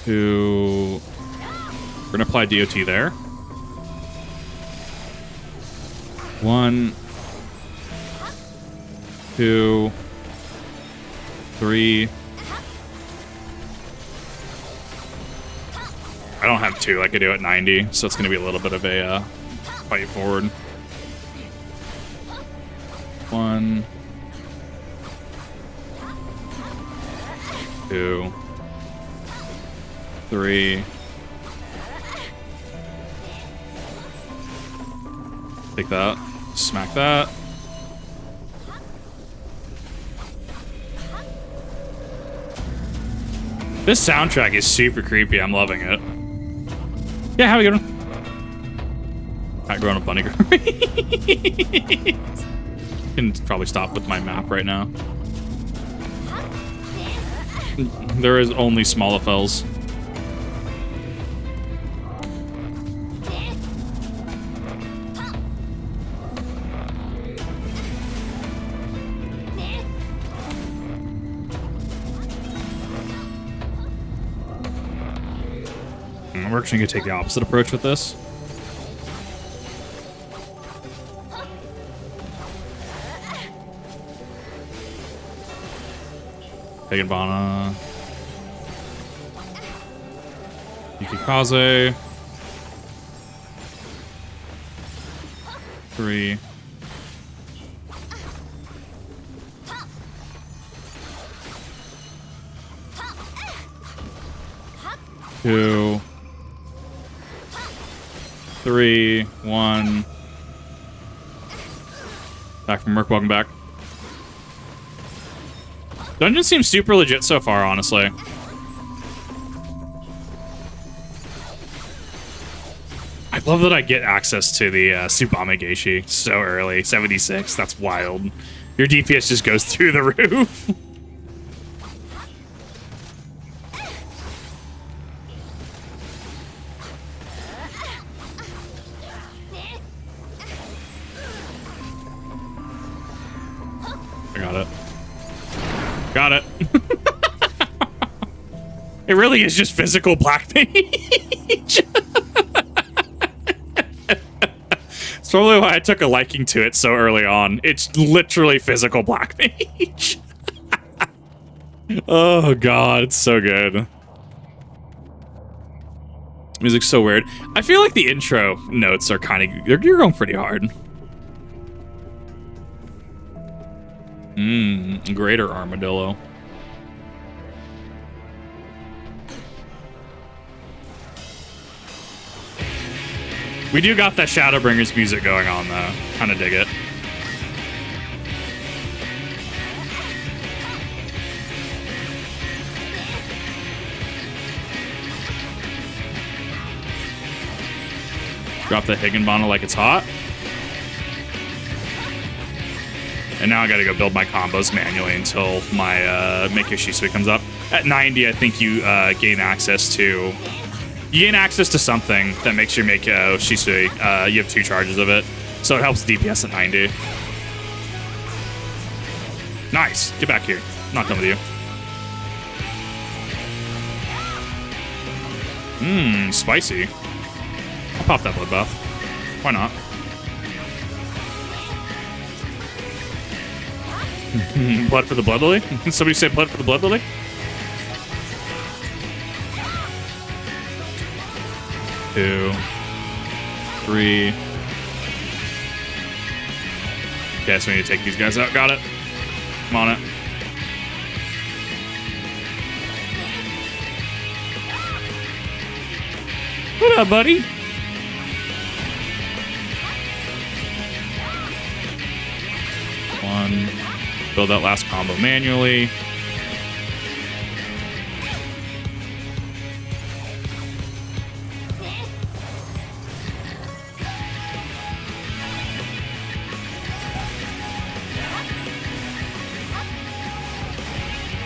S1: two. We're gonna apply DOT there. One, two, three. I don't have two like I do at 90, so it's gonna be a little bit of a fight forward. One, two, three. Take that. Smack that. This soundtrack is super creepy. I'm loving it. Yeah, how we doing? Not growing up bunny girl. Can probably stop with my map right now. There is only Smallafels. We're actually going to take the opposite approach with this. Higginbana. Yukikaze. 3. Two. 3, 1. Back from work, welcome back. Dungeon seems super legit so far, honestly. I love that I get access to the Tsubame Geishi so early. 76, that's wild. Your DPS just goes through the roof. I got it. Got it. It really is just physical black mage. It's probably why I took a liking to it so early on. It's literally physical black mage. Oh god, it's so good. Music's so weird. I feel like the intro notes are kind of... You're going pretty hard. Greater Armadillo. We do got that Shadowbringers music going on, though. Kind of dig it. Drop the Higginbana like it's hot. And now I gotta go build my combos manually until my Make Your Shisui comes up. At 90, I think you gain access to... You gain access to something that makes your Make Shisui. You have 2 charges of it. So it helps DPS at 90. Nice. Get back here. I'm not done with you. Spicy. I'll pop that blood buff. Why not? Blood for the blood lily? Somebody said blood for the blood lily? 2, 3. Okay, so we need to take these guys out. Got it. I'm on it. What up, buddy? One. Build that last combo manually.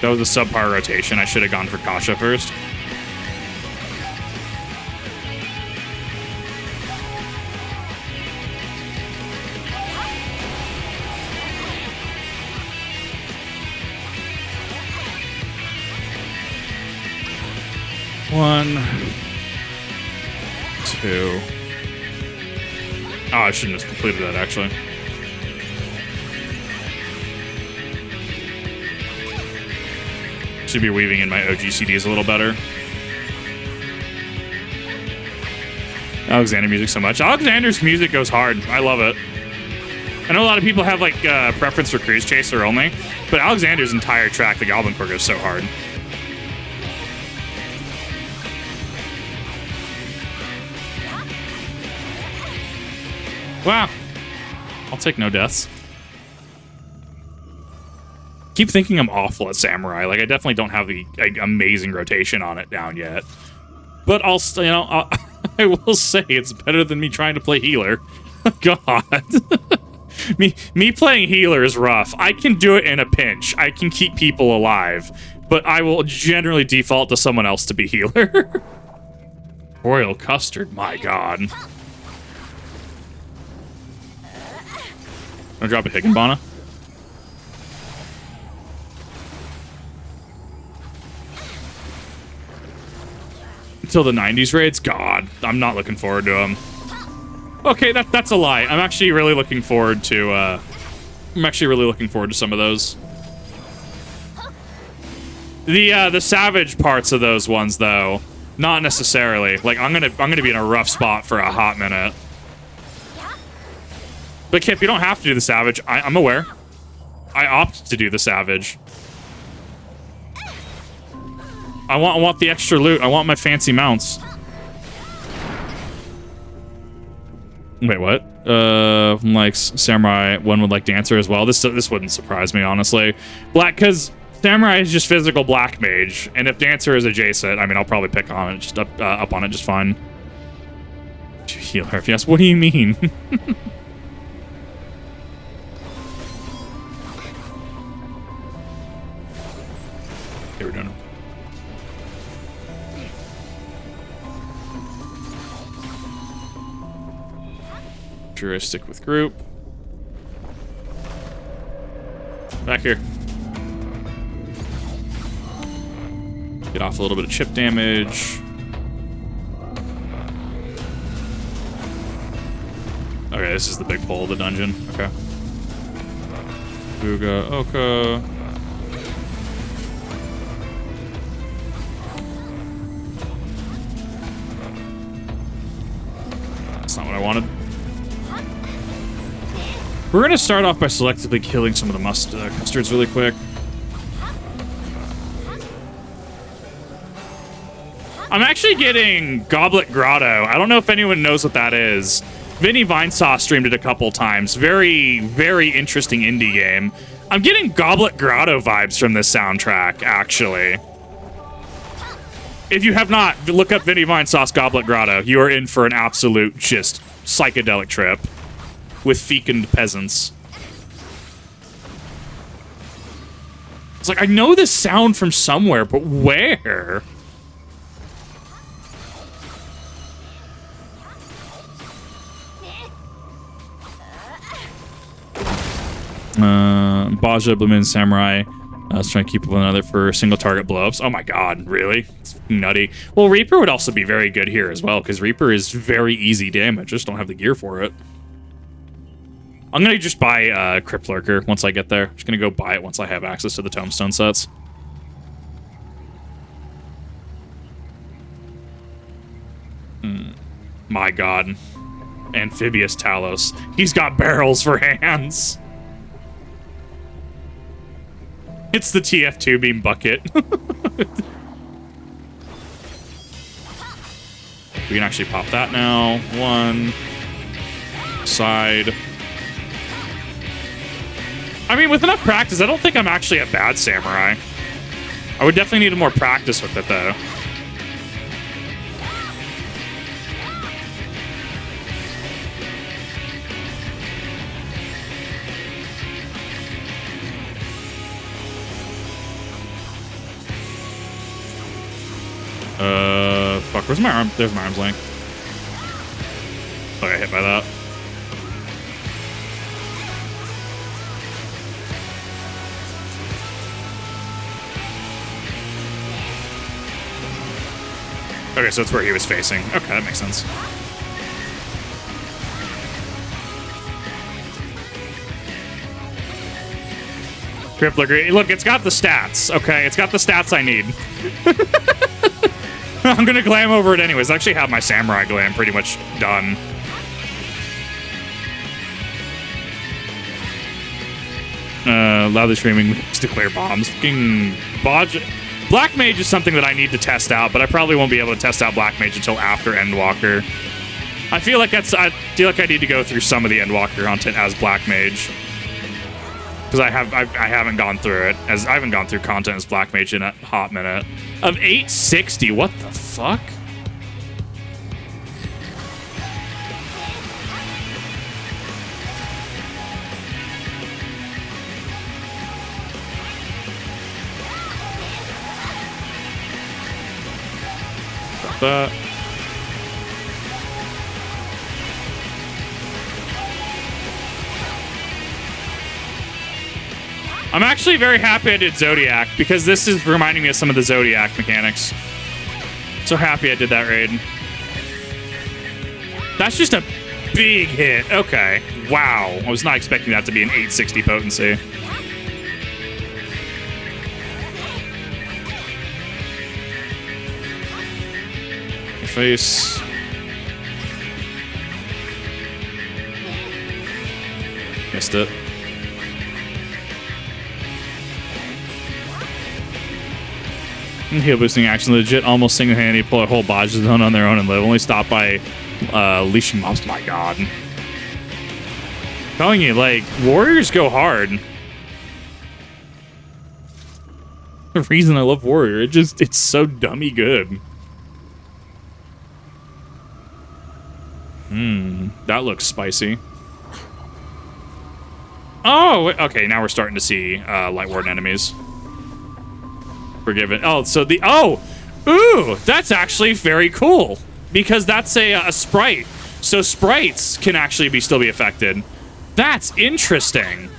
S1: That was a subpar rotation. I should have gone for Kasha first. One, 2. Oh, I shouldn't have completed that, actually. Should be weaving in my OGCDs a little better. Alexander music so much. Alexander's music goes hard. I love it. I know a lot of people have like preference for Cruise Chaser only, but Alexander's entire track, the Goblin Core, goes so hard. Wow. I'll take no deaths. Keep thinking I'm awful at Samurai. Like, I definitely don't have the amazing rotation on it down yet. But I'll, you know, I will say it's better than me trying to play healer. God. me playing healer is rough. I can do it in a pinch. I can keep people alive. But I will generally default to someone else to be healer. Royal Custard, my God. Wanna drop a Higginbana? Until the 90s raids? God, I'm not looking forward to them. Okay, that's a lie. I'm actually really looking forward to, some of those. The savage parts of those ones, though, not necessarily. Like, I'm gonna be in a rough spot for a hot minute. But Kip, you don't have to do the savage. I'm aware. I opt to do the savage. I want the extra loot. I want my fancy mounts. Wait, what? Likes Samurai. One would like Dancer as well. This wouldn't surprise me, honestly. Black, because Samurai is just physical black mage, and if Dancer is adjacent, I mean, I'll probably pick on it, just up on it just fine. Healer, if yes, what do you mean? Okay, we're doing it. Stick with group. Back here. Get off a little bit of chip damage. Okay, this is the big pull of the dungeon. Okay. Booga, Oka. That's not what I wanted. We're going to start off by selectively killing some of the custards really quick. I'm actually getting Goblet Grotto. I don't know if anyone knows what that is. Vinny Vinesaw streamed it a couple times. Very, very interesting indie game. I'm getting Goblet Grotto vibes from this soundtrack, actually. If you have not, look up Vinny Vinesaw's Goblet Grotto. You are in for an absolute, just, psychedelic trip. With fecund peasants. It's like, I know this sound from somewhere, but where? Baja, Bloomin' Samurai. I was trying to keep up with another for single target blowups. Oh my God, really? It's nutty. Well, Reaper would also be very good here as well, because Reaper is very easy damage. Just don't have the gear for it. I'm going to just buy Crypt Lurker once I get there. I'm just going to go buy it once I have access to the Tombstone sets. My god. Amphibious Talos. He's got barrels for hands. It's the TF2 beam bucket. We can actually pop that now. One. Side. I mean, with enough practice, I don't think I'm actually a bad samurai. I would definitely need more practice with it, though. Fuck, where's my arm? There's my arm's length. Oh, I got hit by that. Okay, so that's where he was facing. Okay, that makes sense. Crippler, look, it's got the stats, okay? It's got the stats I need. I'm gonna glam over it anyways. I actually have my samurai glam pretty much done. Loudly screaming, declare bombs. Fucking bodge. Black Mage is something that I need to test out, but I probably won't be able to test out Black Mage until after Endwalker. I feel like I need to go through some of the Endwalker content as Black Mage. Because I haven't gone through it. I haven't gone through content as Black Mage in a hot minute. Of 860, what the fuck? Got that. I'm actually very happy I did Zodiac, because this is reminding me of some of the Zodiac mechanics. So happy I did that raid. That's just a big hit. Okay. Wow. I was not expecting that to be an 860 potency. Your face. Missed it. Heal boosting action legit almost single-handedly pull a whole Bajra zone on their own and live. Only stopped by leashing mobs. My god. Telling you, like, warriors go hard. The reason I love warrior, it's so dummy good. That looks spicy. Oh, okay, now we're starting to see Lightwarden enemies. Forgiven. Oh, so the ooh, that's actually very cool because that's a sprite. So sprites can actually still be affected. That's interesting.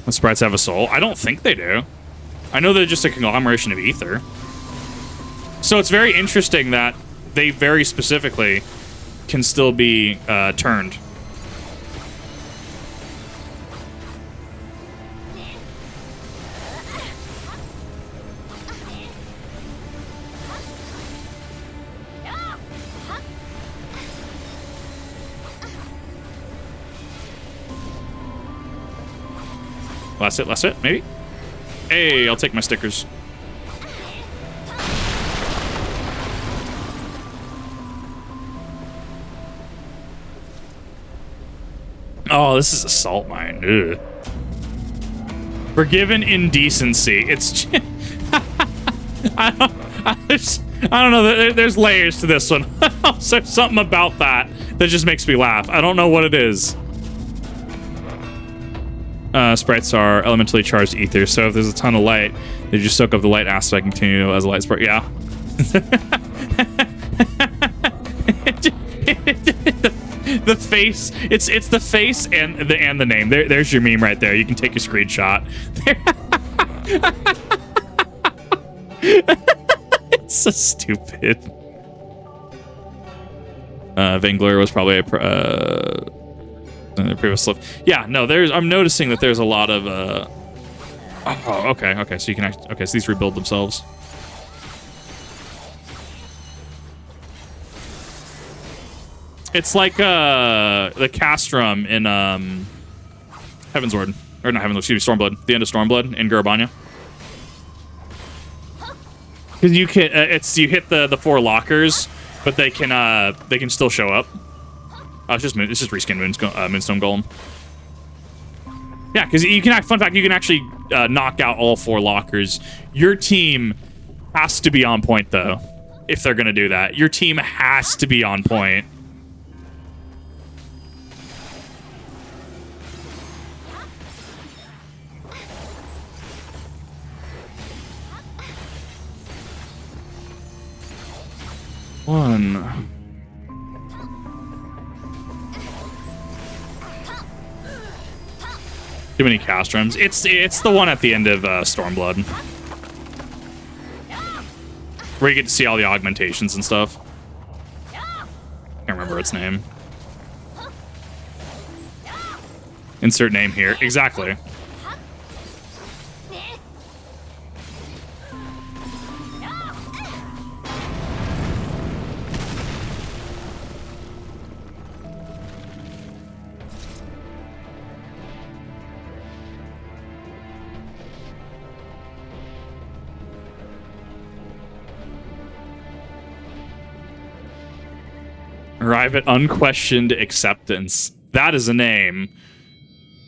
S1: The sprites have a soul? I don't think they do. I know they're just a conglomeration of ether. So it's very interesting that they very specifically can still be turned. Last hit, maybe? Hey, I'll take my stickers. Oh, this is a salt mine. Ugh. Forgiven indecency. It's... I don't know. There's layers to this one. There's something about that just makes me laugh. I don't know what it is. Sprites are elementally charged ether, so if there's a ton of light, they just soak up the light aspect and continue as a light sprite. Yeah. The face. It's the face and the name. There's your meme right there. You can take a screenshot. It's so stupid. Vangler was probably a previous slip. Yeah, no, I'm noticing that there's a lot of oh, okay, so you can actually, okay, so these rebuild themselves. It's like the castrum in Heavensward. Or not Heavensward, excuse me, Stormblood. The end of Stormblood in Garabanya. Because you can you hit the 4 lockers, but they can still show up. Oh, it's just reskin Moonstone Golem. Yeah, because you can, fun fact, you can actually knock out all 4 lockers. Your team has to be on point though, if they're gonna do that. Your team has to be on point. One. Too many castrums. It's the one at the end of Stormblood, where you get to see all the augmentations and stuff. Can't remember its name. Insert name here. Exactly. Arrive at unquestioned acceptance. That is a name.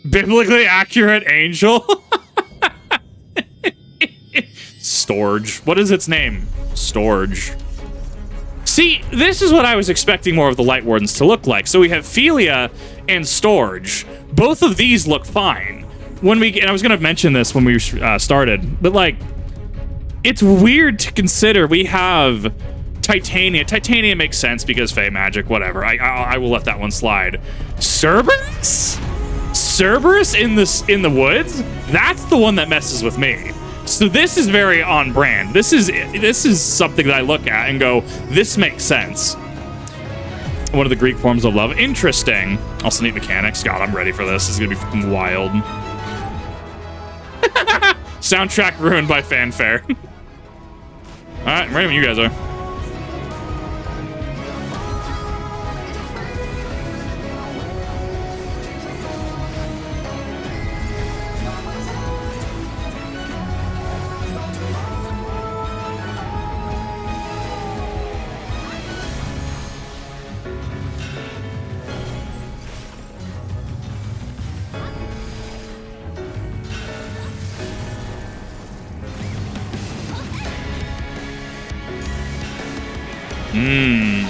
S1: Biblically accurate angel. Storge. What is its name? Storge. See, this is what I was expecting more of the Lightwardens to look like. So we have Philia and Storge. Both of these look fine. And I was going to mention this when we started, but like, it's weird to consider we have Titania. Titania makes sense because Fey magic, whatever. I will let that one slide. Cerberus? Cerberus in the woods? That's the one that messes with me. So this is very on brand. This is something that I look at and go, this makes sense. One of the Greek forms of love. Interesting. Also neat mechanics. God, I'm ready for this. This is gonna be fucking wild. Soundtrack ruined by fanfare. All right, I'm ready when you guys are.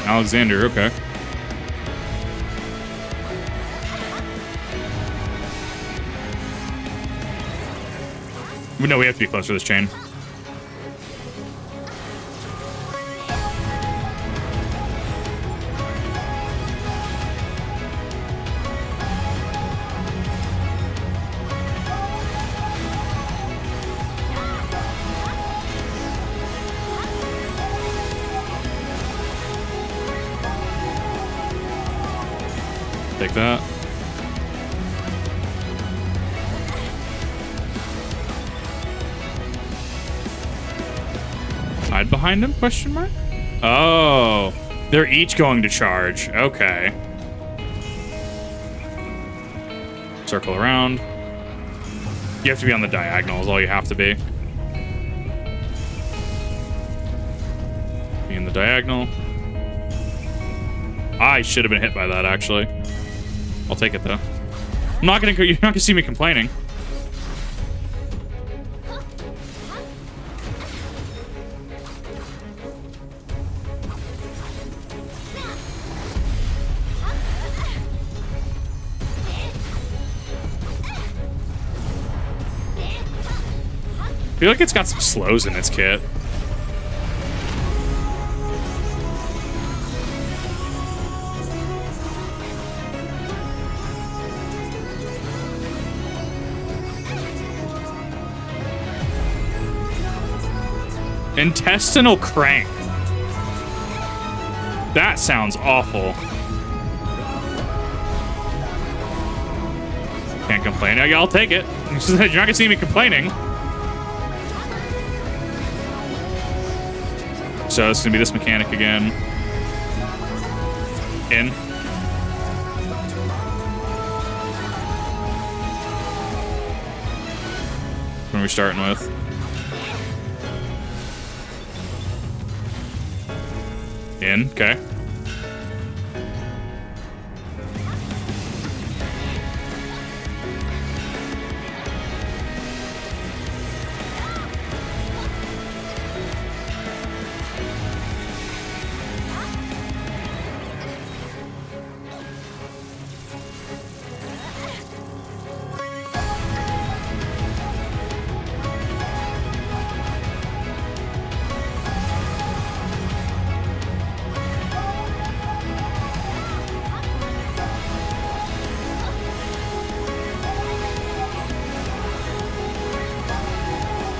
S1: Alexander, okay. No, we have to be close to this chain. Take that. Hide behind him? Question mark? Oh, they're each going to charge. Okay. Circle around. You have to be on the diagonal is all you have to be. Be in the diagonal. I should have been hit by that, actually. I'll take it, though. You're not gonna see me complaining. I feel like it's got some slows in its kit. Intestinal crank. That sounds awful. Can't complain. I'll take it. You're not gonna see me complaining. So it's gonna be this mechanic again. In. What are we starting with? In, okay.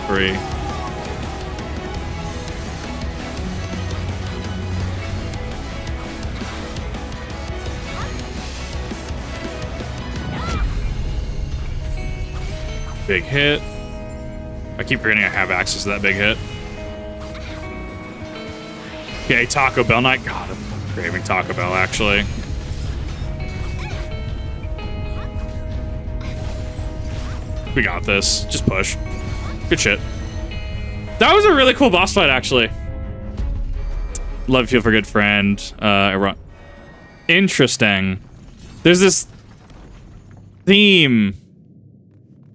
S1: Three. Big hit. I keep forgetting I have access to that big hit. Okay, Taco Bell night. God, I'm craving Taco Bell, actually. We got this. Just push. Good shit. That was a really cool boss fight, actually. Love Feel for Good Friend. Interesting. There's this theme.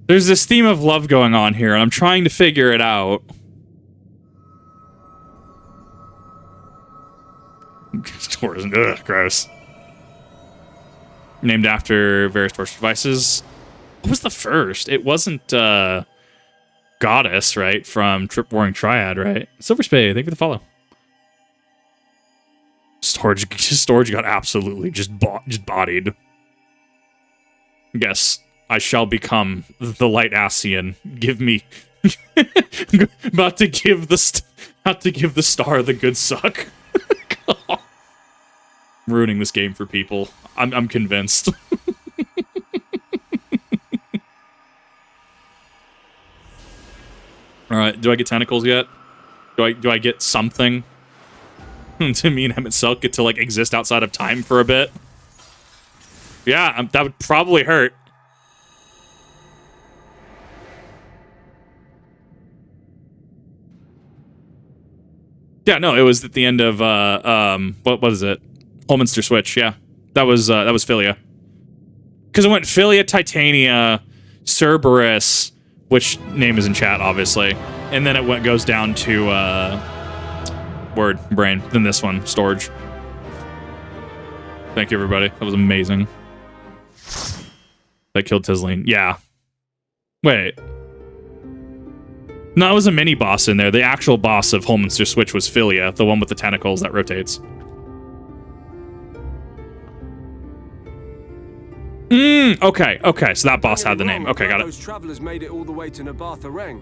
S1: There's this theme of love going on here, and I'm trying to figure it out. Ugh, gross. Named after various torture devices. What was the first? It wasn't, Goddess, right? From Trip Warring Triad, right? Silver Spade, thank you for the follow. Storage got absolutely just bodied. Yes, I shall become the Light Asian. Give me... about to give the star the good suck. I'm ruining this game for people. I'm convinced. All right, do I get tentacles yet? Do I get something to me and Emmett Selk get to like exist outside of time for a bit? Yeah, that would probably hurt. Yeah, no, it was at the end of what was it? Holminster Switch. Yeah, that was Philia. Because it went Philia, Titania, Cerberus, which name is in chat, obviously, and then it goes down to Brain. Then this one, Storage. Thank you, everybody. That was amazing. That killed Tisline. Yeah. Wait. No, it was a mini boss in there. The actual boss of Holminster Switch was Philia, the one with the tentacles that rotates. Okay, so that boss had the name. Okay, got it.
S4: Those travelers made it all the way to Nabatha Reng.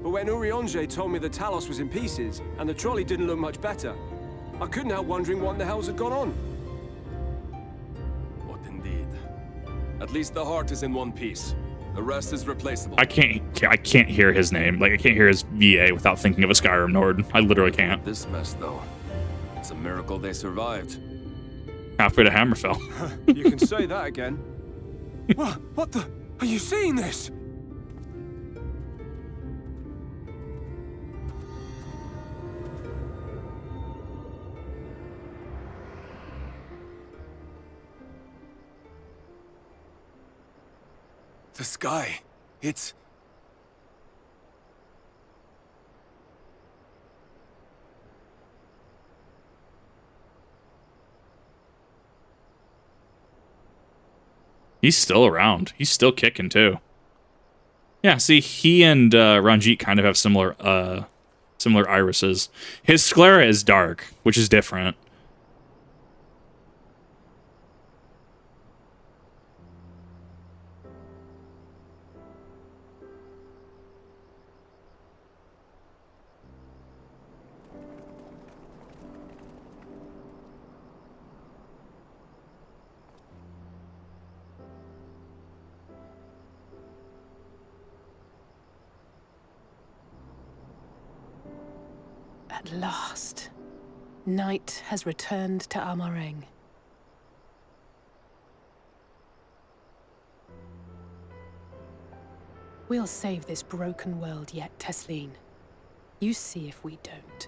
S4: But when Urianger told me the Talos was in pieces, and the trolley didn't look much better, I couldn't help wondering what in the hells had gone on. What indeed? At least the heart is in one piece. The rest is replaceable.
S1: I can't hear his name. Like, I can't hear his VA without thinking of a Skyrim Nord. I literally can't.
S4: This mess, though. It's a miracle they survived.
S1: Halfway to Hammerfell.
S4: You can say that again. What the? Are you seeing this? The sky. It's...
S1: He's still around. He's still kicking, too. Yeah, see, he and Ranjit kind of have similar irises. His sclera is dark, which is different.
S10: At last, night has returned to Amareng. We'll save this broken world yet, Tesleen. You see if we don't.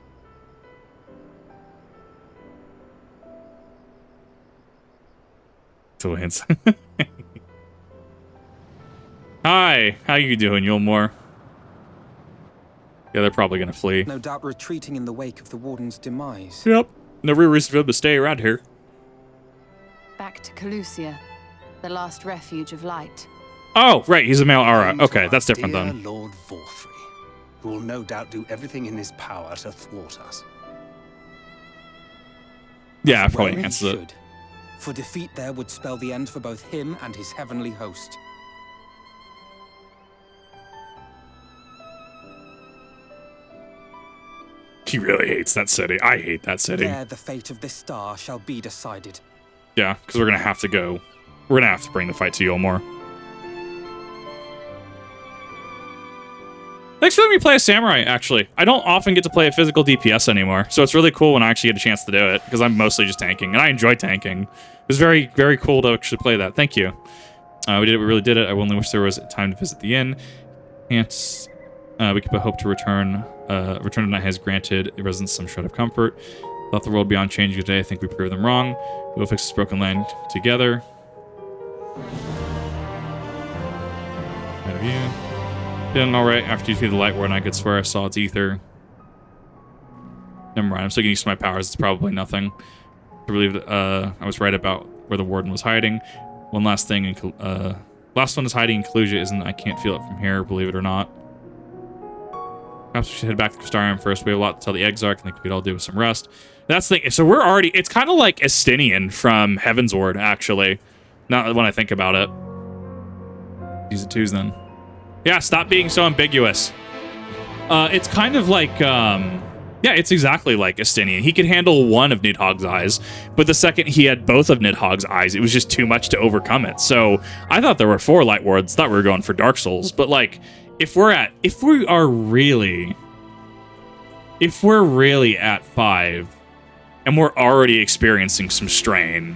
S1: To Lance. Hi, how you doing, Yulmore? Yeah, they're probably gonna flee.
S6: No doubt retreating in the wake of the Warden's demise.
S1: Yep. No real reason for them to stay around here.
S11: Back to Calusia, the last refuge of light.
S1: Oh, right, he's a male Aura.
S3: And
S1: Okay,
S3: our
S1: that's different
S3: dear
S1: then.
S3: Lord Vorthry, who will no doubt do everything in his power to thwart us.
S1: Yeah, probably
S6: Well, he
S1: answers it.
S6: should. For defeat there would spell the end for both him and his heavenly host.
S1: He really hates that city. I hate that city.
S6: There the fate of this star shall be decided.
S1: Yeah, because we're gonna have to go. We're gonna have to bring the fight to Yulmore. Thanks for letting me play a samurai, actually. I don't often get to play a physical DPS anymore, so it's really cool when I actually get a chance to do it, because I'm mostly just tanking, and I enjoy tanking. It was very, very cool to actually play that. Thank you. We did it. We really did it. I only wish there was time to visit the inn. Can't. We could hope to return. Return tonight has granted the residents some shred of comfort. Thought the world beyond changing today. I think we proved them wrong. We will fix this broken land together. Ahead of you. Feeling alright after you see the Lightwarden, I could swear I saw its ether. Never mind, I'm still getting used to my powers. It's probably nothing. I believe that I was right about where the Warden was hiding. One last thing, last one is hiding in Kalusia, isn't I can't feel it from here, believe it or not. Perhaps we should head back to Crystarium first. We have a lot to tell the Exarch. I think we could all do with some rest. That's the thing. So we're already... It's kind of like Estinian from Heavensward, actually. Not when I think about it. Season 2's then. Yeah, stop being so ambiguous. It's kind of like... yeah, it's exactly like Estinian. He could handle one of Nidhogg's eyes, but the second he had both of Nidhogg's eyes, it was just too much to overcome it. So I thought there were 4 Lightwards. Thought we were going for Dark Souls, but like... If we're really at 5 and we're already experiencing some strain,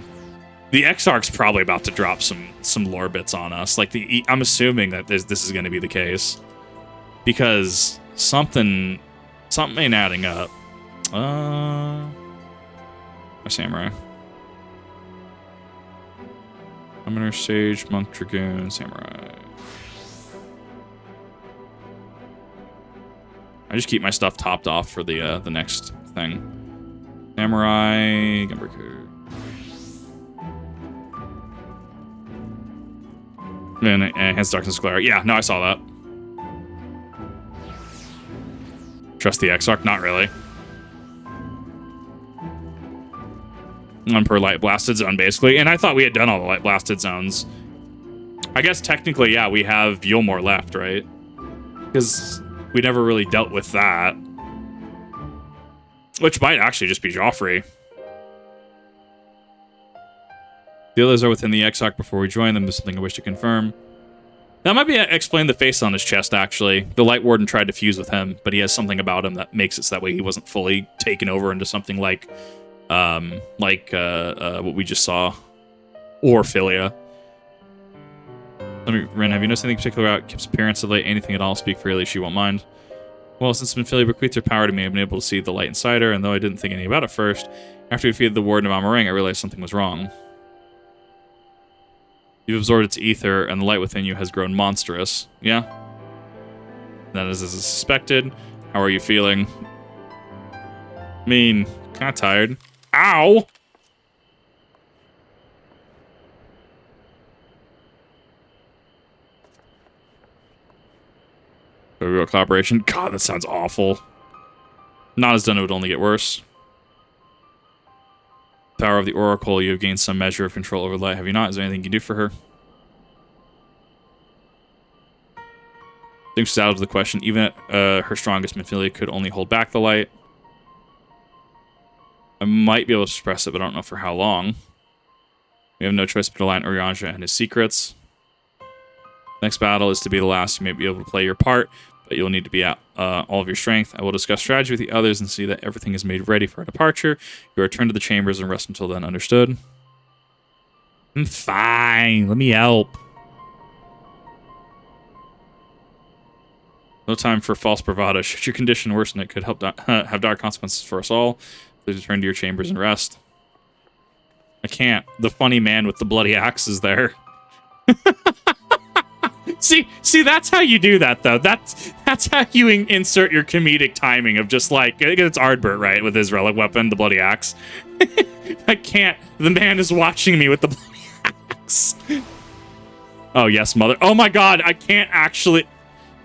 S1: the Exarch's probably about to drop some lore bits on us. Like I'm assuming that this is going to be the case because something ain't adding up. My samurai. Summoner, Sage, Monk, Dragoon, Samurai. I just keep my stuff topped off for the next thing. Samurai, Gunbreaker. And Hands Darkness Glare. Yeah, no, I saw that. Trust the Exarch? Not really. 1 per light blasted zone, basically. And I thought we had done all the light blasted zones. I guess technically, yeah, we have Yulmore left, right? Because we never really dealt with that. Which might actually just be Joffrey. The others are within the Exarch before we join them. There's something I wish to confirm. That might be explain the face on his chest, actually. The Lightwarden tried to fuse with him, but he has something about him that makes it so that way he wasn't fully taken over into something like what we just saw. Or Philia. Let me, Ren, have you noticed anything particular about Kip's appearance of late? Anything at all? Speak freely, she won't mind. Well, since Minfilia bequeathed her power to me, I've been able to see the light inside her, and though I didn't think anything about it first, after we defeated the Warden of Amareng, I realized something was wrong. You've absorbed its ether, and the light within you has grown monstrous. Yeah? That is as suspected. How are you feeling? I mean, kind of tired. Ow! Real collaboration. God, that sounds awful. Not as done, it would only get worse. Power of the Oracle, you have gained some measure of control over light, have you not? Is there anything you can do for her? I think she's out of the question. Even at her strongest, Minfilia could only hold back the light. I might be able to suppress it, but I don't know for how long. We have no choice but to align Urianger and his secrets. Next battle is to be the last. You may be able to play your part. but you'll need to be at all of your strength. I will discuss strategy with the others and see that everything is made ready for our departure. You return to the chambers and rest until then. Understood? I'm fine. Let me help. No time for false bravado. Should your condition worsen, it could help have dire consequences for us all. Please return to your chambers and rest. I can't. The funny man with the bloody axe is there. see, that's how you do that, though. That's how you insert your comedic timing of just like, it's Ardbert, right, with his relic weapon, the bloody axe. I can't. The man is watching me with the bloody axe. Oh, yes, mother. Oh, my God. I can't actually.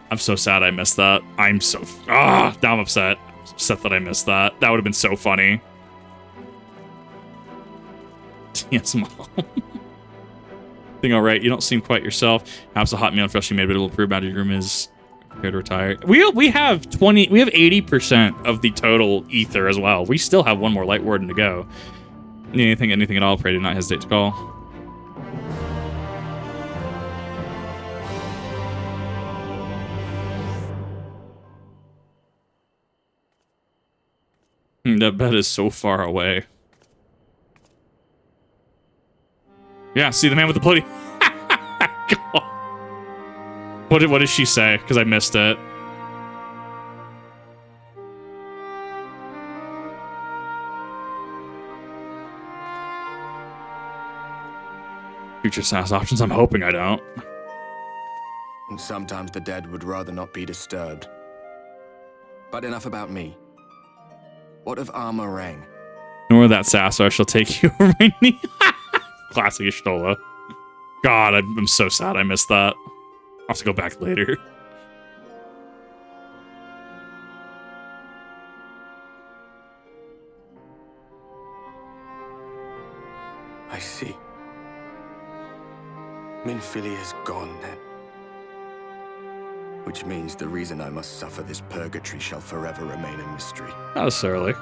S1: I'm so sad I missed that. I'm so... now I'm upset. I'm upset that I missed that. That would have been so funny. Yes, Mom. Thing all right. You don't seem quite yourself. Perhaps a hot meal and freshly made, but it'll improve. Your room is prepared to retire. We have 20... We have 80% of the total ether as well. We still have one more Lightwarden to go. Need anything at all, pray do not hesitate to call. That bed is so far away. Yeah, see the man with the bloody... What did she say? Because I missed it. Future SAS options? I'm hoping I don't.
S12: And sometimes the dead would rather not be disturbed. But enough about me. What of Armor Rang?
S1: Ignore that sass, or I shall take you over my knee. Classic Ishtola. God, I'm so sad I missed that. I'll have to go back later.
S12: I see. Minfilia's gone then. Which means the reason I must suffer this purgatory shall forever remain a mystery.
S1: Not necessarily.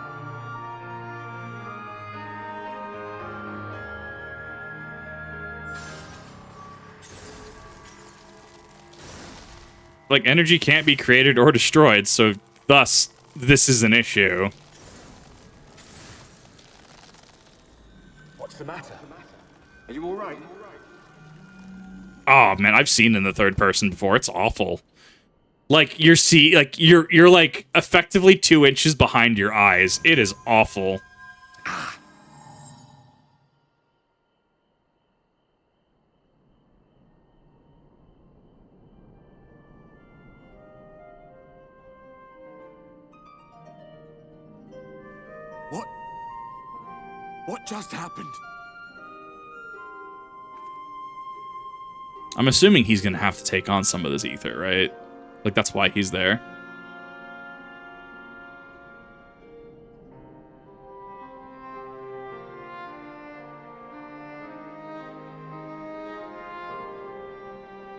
S1: Like, energy can't be created or destroyed, so thus, this is an issue.
S12: What's the matter? Are you alright?
S1: Oh man, I've seen in the third person before. It's awful. Like you're like effectively 2 inches behind your eyes. It is awful.
S12: What just happened?
S1: I'm assuming he's gonna have to take on some of this ether, right? Like, that's why he's there.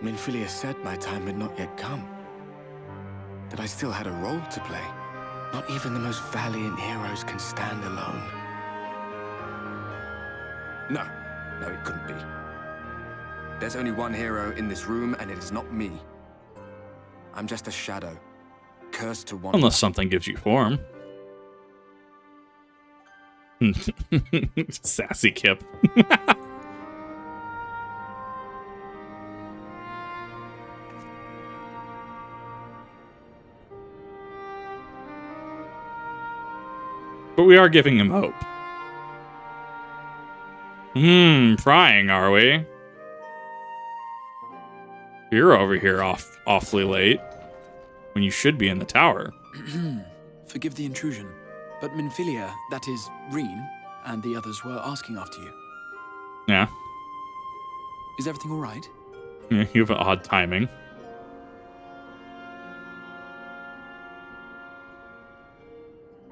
S12: Minfilia said my time had not yet come. That I still had a role to play. Not even the most valiant heroes can stand alone. No, it couldn't be. There's only one hero in this room, and it is not me. I'm just a shadow, cursed to wander.
S1: Unless something gives you form. Sassy Kip. But we are giving him hope. Prying, are we? You're over here awfully late, when you should be in the tower.
S13: Forgive the intrusion, but Minfilia, that is, Reem, and the others were asking after you.
S1: Yeah.
S13: Is everything all right?
S1: Yeah, you have odd timing.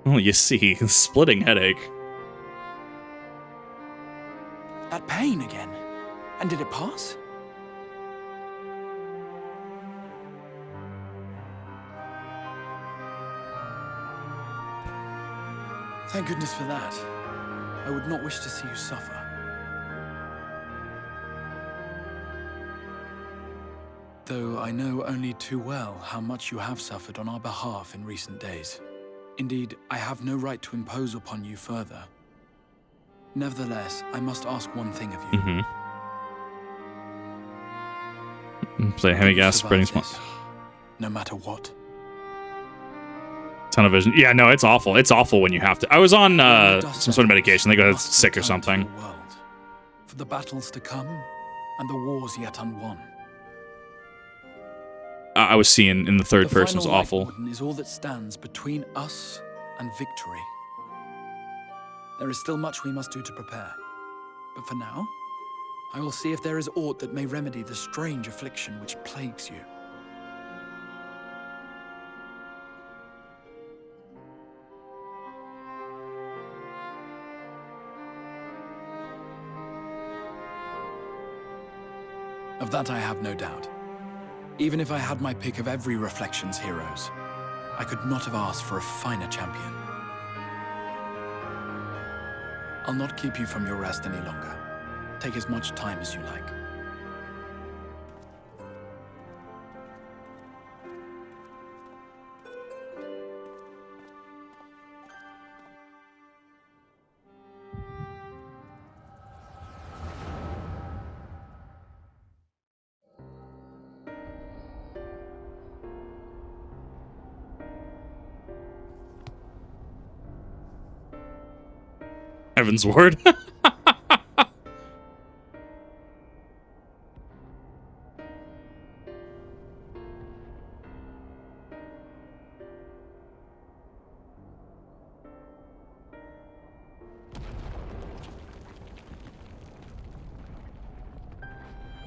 S1: Well, you see, splitting headache.
S13: That pain again? And did it pass? Thank goodness for that. I would not wish to see you suffer. though I know only too well how much you have suffered on our behalf in recent days. Indeed, I have no right to impose upon you further. Nevertheless, I must ask one thing of you.
S1: Play heavy gas, spreading smoke.
S13: No matter what.
S1: Ton of vision. Yeah, no, it's awful. It's awful when you have to. I was on some sort of medication. They got sick or something.
S13: For the battles to come and the wars yet unwon.
S1: I was seeing in the third person was awful.
S13: Lightwarden is all that stands between us and victory. There is still much we must do to prepare. But for now, I will see if there is aught that may remedy the strange affliction which plagues you. Of that I have no doubt. Even if I had my pick of every Reflections heroes, I could not have asked for a finer champion. I'll not keep you from your rest any longer. Take as much time as you like.
S1: Heaven's Ward.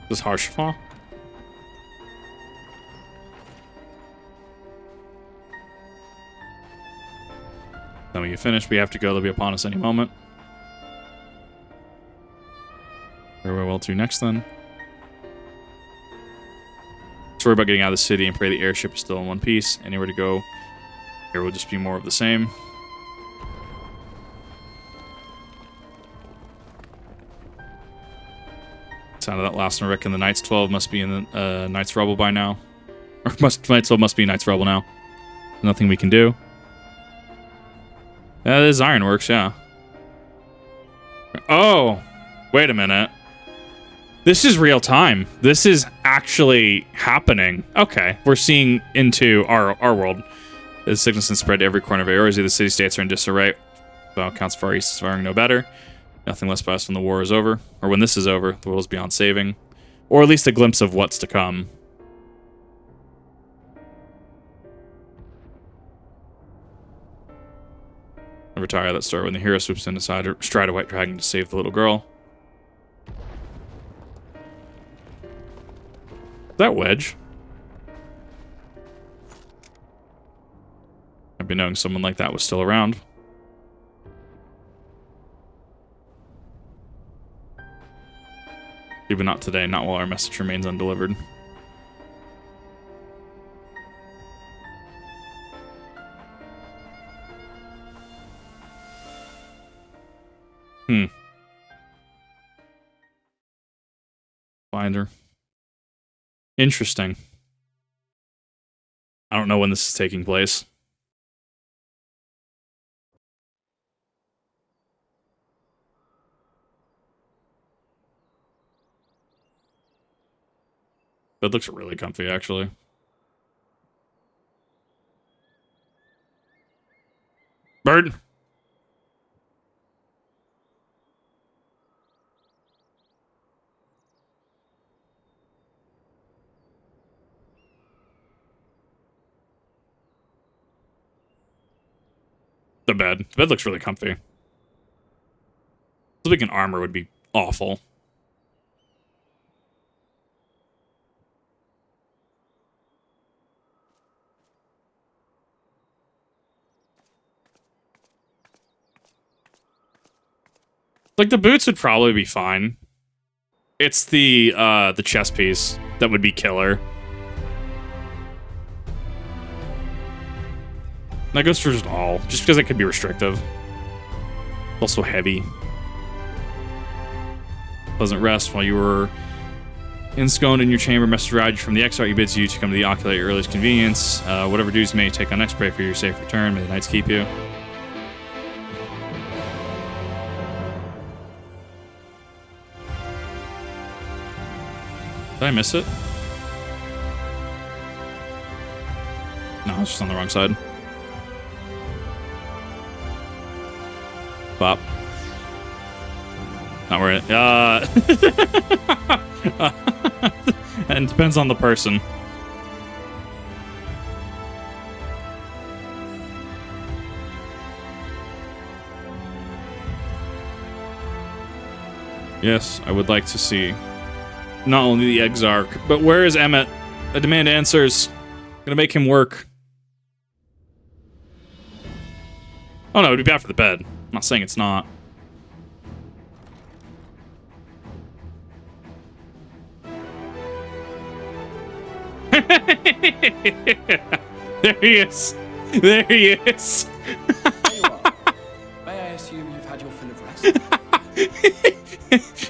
S1: This harsh fall. Then when you finish, we have to go. They'll be upon us any moment. Where we will to next then. Let's worry about getting out of the city and pray the airship is still in one piece. Anywhere to go. Here will just be more of the same. Sound of that last one. I reckon the Knights 12 must be in the Knights Rebel by now. Or Knights 12 must be Knights Rebel now. Nothing we can do. That is Ironworks, yeah. Oh! Wait a minute. This is real time. This is actually happening. Okay, we're seeing into our world. The sickness and spread to every corner of Eorzea. The city-states are in disarray. Well, counts far east is faring no better. Nothing less biased when the war is over. Or when this is over, the world is beyond saving. Or at least a glimpse of what's to come. I retire that story when the hero swoops in to stride a white dragon to save the little girl. That wedge. I'd be knowing someone like that was still around. Even not today, not while our message remains undelivered. Finder. Interesting. I don't know when this is taking place. That looks really comfy, actually. Bird! The bed. The bed looks really comfy. Sleeping in armor would be awful. Like, the boots would probably be fine. It's the chest piece that would be killer. That goes for just all, just because it could be restrictive. Also heavy. Pleasant rest while you were Ensconed in your chamber, message arrived from the XIV bids you to come to the Ocula at your earliest convenience. Whatever dues you may take on next, pray for your safe return. May the knights keep you. Did I miss it? No, it's just on the wrong side. Bop. Not where it. And it depends on the person. Yes, I would like to see not only the Exarch, but where is Emmett? I demand answers. I'm gonna make him work. Oh no, it'd be bad for the bed. I'm not saying it's not. There he is. There he is.
S13: There you are. May I assume you've had your fill of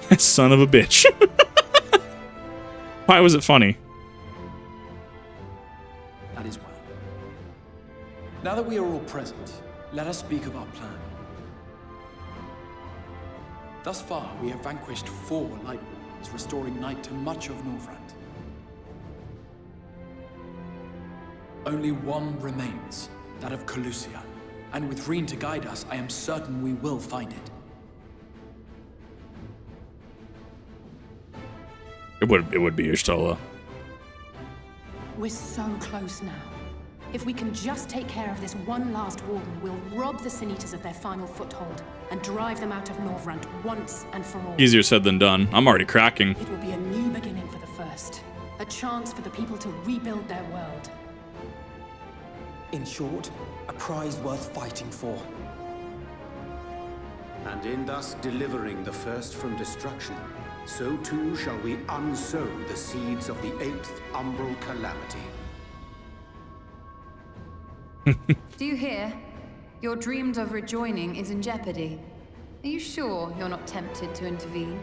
S13: rest?
S1: Son of a bitch. Why was it funny?
S13: That is well. Now that we are all present, let us speak of our plan. Thus far, we have vanquished 4 Lightwardens, restoring Night to much of Northrend. Only one remains, that of Calusia. And with Reen to guide us, I am certain we will find it.
S1: It would be Ishtola.
S10: We're so close now. If we can just take care of this one last warden, we'll rob the Sin Eaters of their final foothold and drive them out of Northrend once and for all.
S1: Easier said than done. I'm already cracking.
S10: It will be a new beginning for the First. A chance for the people to rebuild their world.
S8: In short, a prize worth fighting for.
S2: And in thus delivering the First from destruction, so too shall we unsow the seeds of the 8th umbral calamity.
S11: Do you hear? Your dreams of rejoining is in jeopardy. Are you sure you're not tempted to intervene?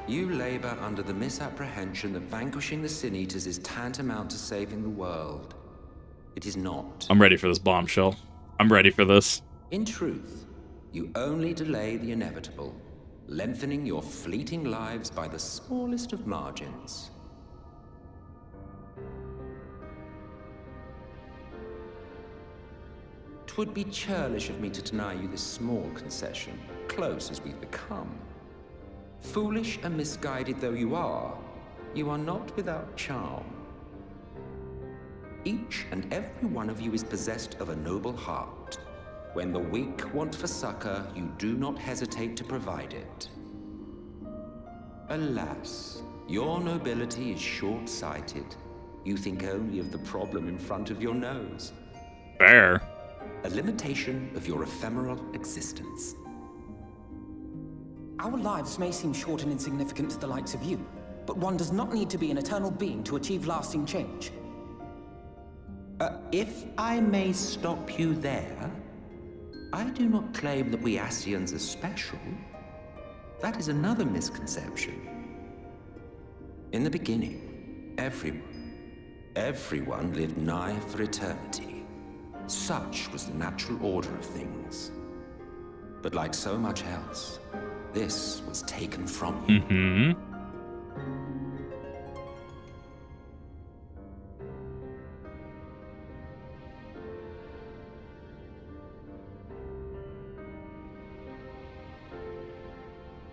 S14: You labor under the misapprehension that vanquishing the Sin Eaters is tantamount to saving the world. It is not.
S1: I'm ready for this bombshell. I'm ready for this.
S14: In truth, you only delay the inevitable, lengthening your fleeting lives by the smallest of margins. Twould be churlish of me to deny you this small concession, close as we've become. Foolish and misguided though you are not without charm. Each and every one of you is possessed of a noble heart. When the weak want for succor, you do not hesitate to provide it. Alas, your nobility is short-sighted. You think only of the problem in front of your nose.
S1: Fair.
S14: A limitation of your ephemeral existence.
S8: Our lives may seem short and insignificant to the likes of you, but one does not need to be an eternal being to achieve lasting change.
S14: If I may stop you there, I do not claim that we Ascians are special. That is another misconception. In the beginning, everyone lived nigh for eternity. Such was the natural order of things. But like so much else, this was taken from you.
S1: Mm-hmm.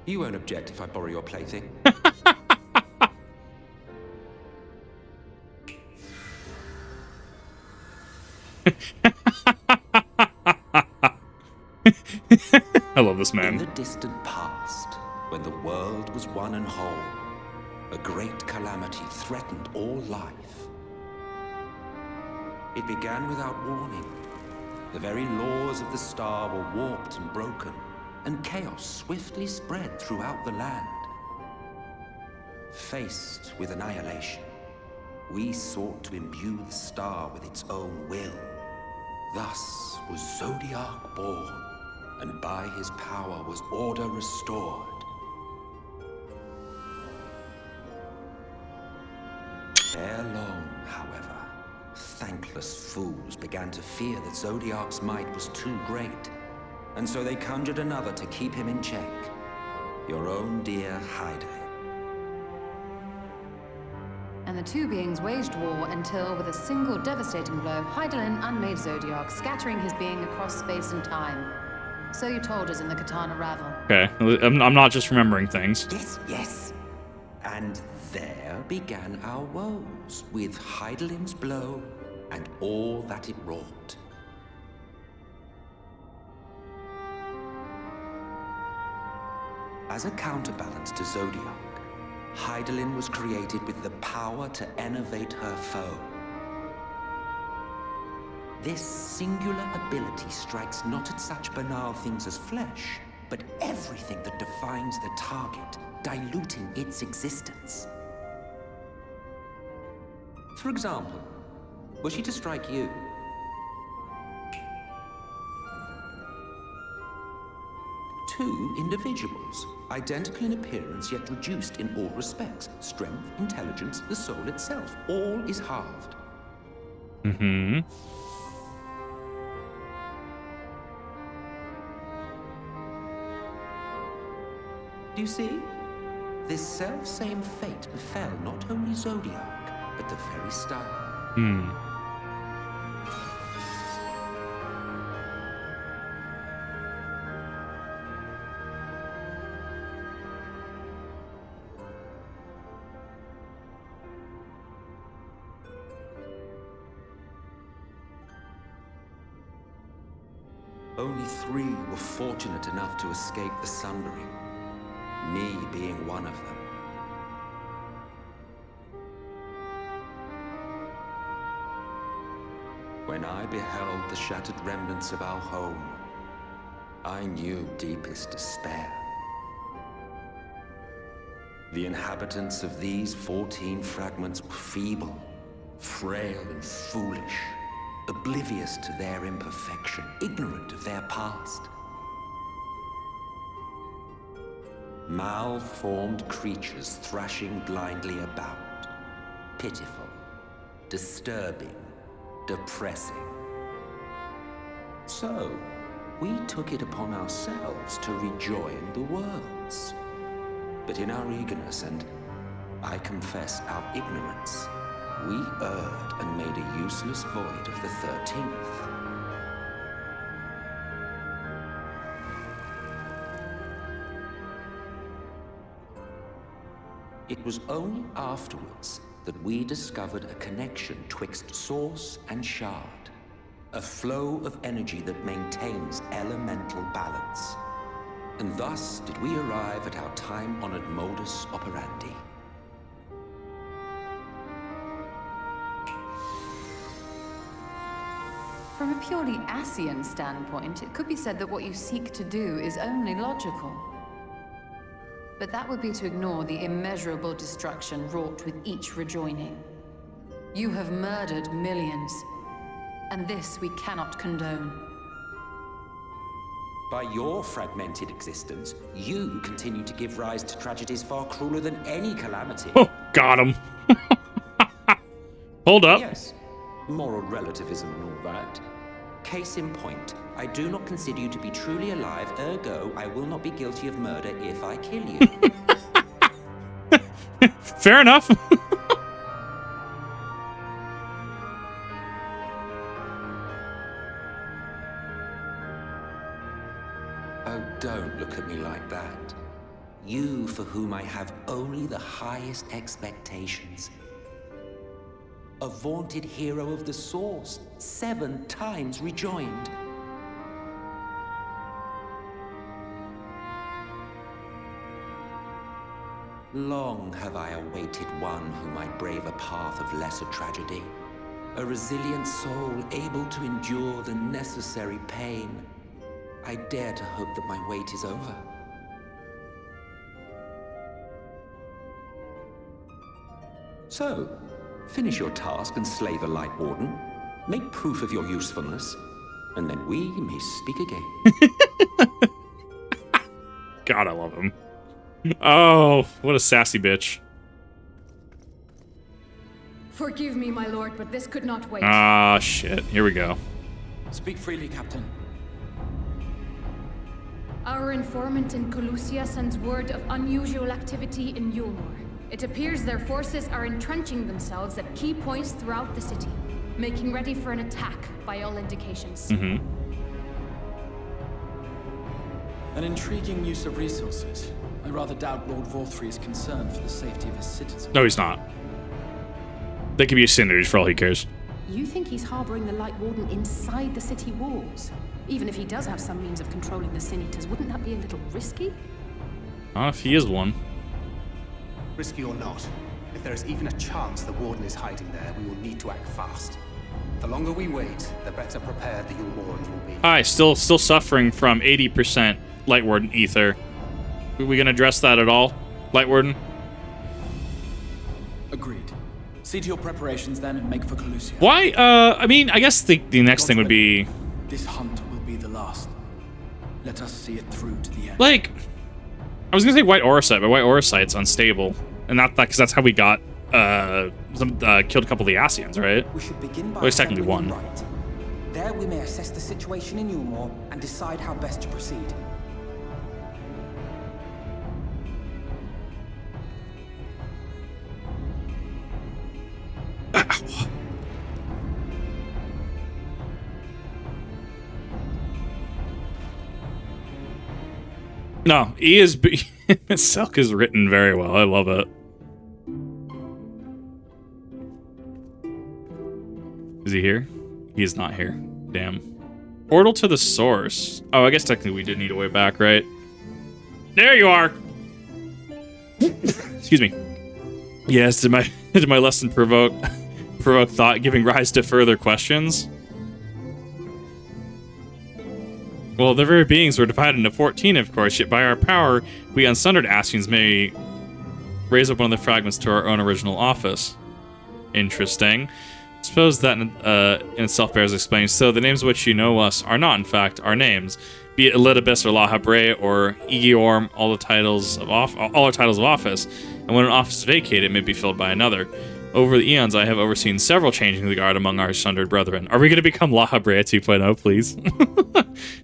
S14: You won't object if I borrow your plaything.
S1: I love this man.
S14: In the distant past, when the world was one and whole, a great calamity threatened all life. It began without warning. The very laws of the star were warped and broken, and chaos swiftly spread throughout the land. Faced with annihilation, we sought to imbue the star with its own will. Thus was Zodiac born, and by his power was order restored. Ere long, however, thankless fools began to fear that Zodiark's might was too great, and so they conjured another to keep him in check. Your own dear Hydaelyn.
S11: And the two beings waged war until, with a single devastating blow, Hydaelyn unmade Zodiark, scattering his being across space and time. So you told us in the Katana Ravel.
S1: Okay, I'm not just remembering things.
S14: Yes, yes. And there began our woes, with Hydaelyn's blow and all that it wrought. As a counterbalance to Zodiark, Hydaelyn was created with the power to enervate her foe. This singular ability strikes not at such banal things as flesh, but everything that defines the target, diluting its existence. For example, were she to strike you, two individuals, identical in appearance yet reduced in all respects. Strength, intelligence, the soul itself, all is halved.
S1: Mm-hmm.
S14: Do you see? This self-same fate befell not only Zodiark, but the very star.
S1: Hmm.
S14: Only 3 were fortunate enough to escape the sundering, me being one of them. When I beheld the shattered remnants of our home, I knew deepest despair. The inhabitants of these 14 fragments were feeble, frail and foolish, oblivious to their imperfection, ignorant of their past. Malformed creatures thrashing blindly about. Pitiful, disturbing, depressing. So, we took it upon ourselves to rejoin the worlds. But in our eagerness and, I confess, our ignorance, we erred and made a useless void of the 13th. It was only afterwards that we discovered a connection twixt source and shard, a flow of energy that maintains elemental balance. And thus did we arrive at our time-honored modus operandi.
S11: From a purely Ascian standpoint, it could be said that what you seek to do is only logical. But that would be to ignore the immeasurable destruction wrought with each rejoining. You have murdered millions, and this we cannot condone.
S14: By your fragmented existence, you continue to give rise to tragedies far crueler than any calamity.
S1: Oh, got him. Hold up.
S14: Yes, moral relativism and all that. Case in point, I do not consider you to be truly alive, ergo, I will not be guilty of murder if I kill you.
S1: Fair enough.
S14: Oh, don't look at me like that. You for whom I have only the highest expectations. A vaunted hero of the Source, 7 times rejoined. Long have I awaited one who might brave a path of lesser tragedy. A resilient soul able to endure the necessary pain. I dare to hope that my wait is over. So, finish your task and slay the Lightwarden. Make proof of your usefulness, and then we may speak again.
S1: God, I love him. Oh, what a sassy bitch.
S10: Forgive me, my lord, but this could not wait.
S1: Ah, shit. Here we go.
S13: Speak freely, Captain.
S10: Our informant in Colusia sends word of unusual activity in Yulmore. It appears their forces are entrenching themselves at key points throughout the city, making ready for an attack by all indications.
S1: Mm-hmm.
S13: An intriguing use of resources. I rather doubt Lord Vorthry is concerned for the safety of his citizens.
S1: No, he's not. They could be a Cinders for all he cares.
S10: You think he's harboring the Lightwarden inside the city walls? Even if he does have some means of controlling the Sin Eaters, wouldn't that be a little risky?
S1: Not if he is one.
S3: Risky or not, if there is even a chance the Warden is hiding there, we will need to act fast. The longer we wait, the better prepared the Yulmorans will be.
S1: Hi, still suffering from 80% Lightwarden ether. Are we gonna address that at all, Lightwarden?
S13: Agreed. See to your preparations then and make for Colusia.
S1: Why? I mean, I guess the next thing would be...
S13: This hunt will be the last. Let us see it through to the end.
S1: Like, I was gonna say White Auracite, but White Auracite's unstable. And because that's how we got, killed a couple of the Asians, right?
S8: We should begin by
S1: well, it's technically one.
S8: Right. There we may assess the situation in Yulmore and decide how best to proceed.
S1: No, he is... Selk is written very well. I love it. Is he here? He is not here. Damn. Portal to the source. Oh, I guess technically we did need a way back, right? There you are! Excuse me. Yes, did my lesson provoke thought, giving rise to further questions? Well, the very beings were divided into 14, of course, yet by our power, we unsundered Asians may raise up one of the fragments to our own original office. Interesting. Suppose that in itself bears explaining. So the names which you know us are not, in fact, our names. Be it Elidibus or La Habre or Igiorm, all our titles of office. And when an office is vacated, it may be filled by another. Over the eons, I have overseen several changes in the guard among our sundered brethren. Are we going to become La Habre 2.0, please?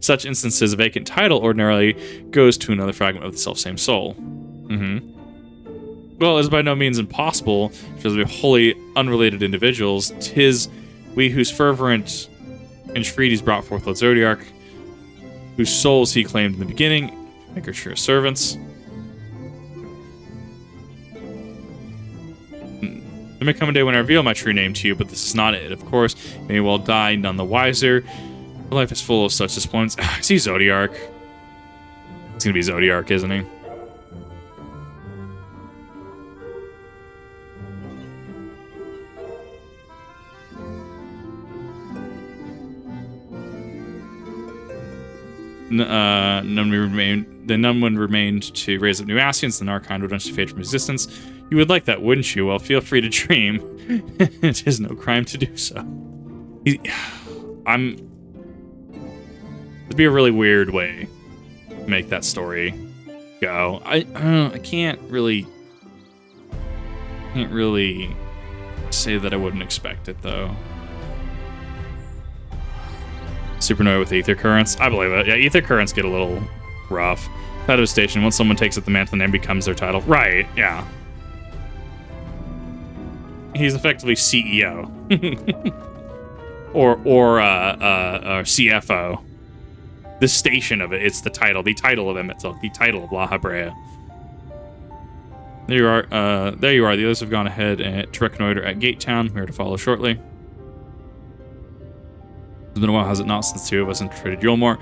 S1: Such instances, a vacant title ordinarily goes to another fragment of the self-same soul. Well, it is by no means impossible to be wholly unrelated individuals. 'Tis we whose fervent entreaties brought forth the Zodiac, whose souls he claimed in the beginning, make our true servants. There may come a day when I reveal my true name to you, but this is not it. Of course, you may well die none the wiser. Life is full of such disappointments. I see Zodiac. It's gonna be Zodiac, isn't he? None one remained to raise up new Asians, then our kind would eventually fade from existence. You would like that, wouldn't you? Well, feel free to dream. It is no crime to do so. It'd be a really weird way to make that story go. I can't really say that I wouldn't expect it, though. Supernova with ether currents. I believe it. Yeah, ether currents get a little rough. Shadow Station, once someone takes up the mantle, the name becomes their title. Right, yeah. He's effectively CEO. or CFO. The station of it, it's the title of Emet, the title of La Habrea. There you are. The others have gone ahead and to reconnoiter at Gate Town. We are to follow shortly. It's been a while, has it not, since two of us infiltrated Yulmore?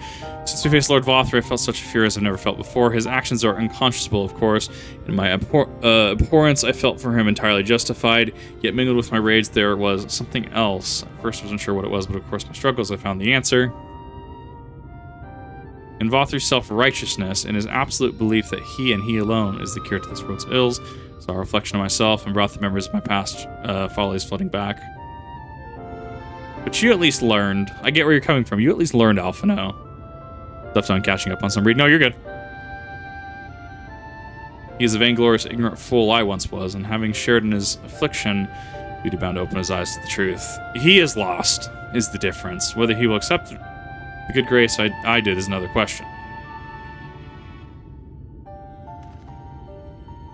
S1: Since we faced Lord Vothra, I felt such a fear as I've never felt before. His actions are unconscionable, of course, and my abhorrence I felt for him entirely justified, yet mingled with my rage there was something else. At first I wasn't sure what it was, but of course my struggles I found the answer. In Vothra's self-righteousness, in his absolute belief that he and he alone is the cure to this world's ills, saw a reflection of myself and brought the memories of my past follies flooding back. But you at least learned. I get where you're coming from. You at least learned Alphino. Left on catching up on some read. No, you're good. He is the vainglorious, ignorant fool I once was, and having shared in his affliction, we'd be bound to open his eyes to the truth. He is lost, is the difference. Whether he will accept the good grace I did is another question.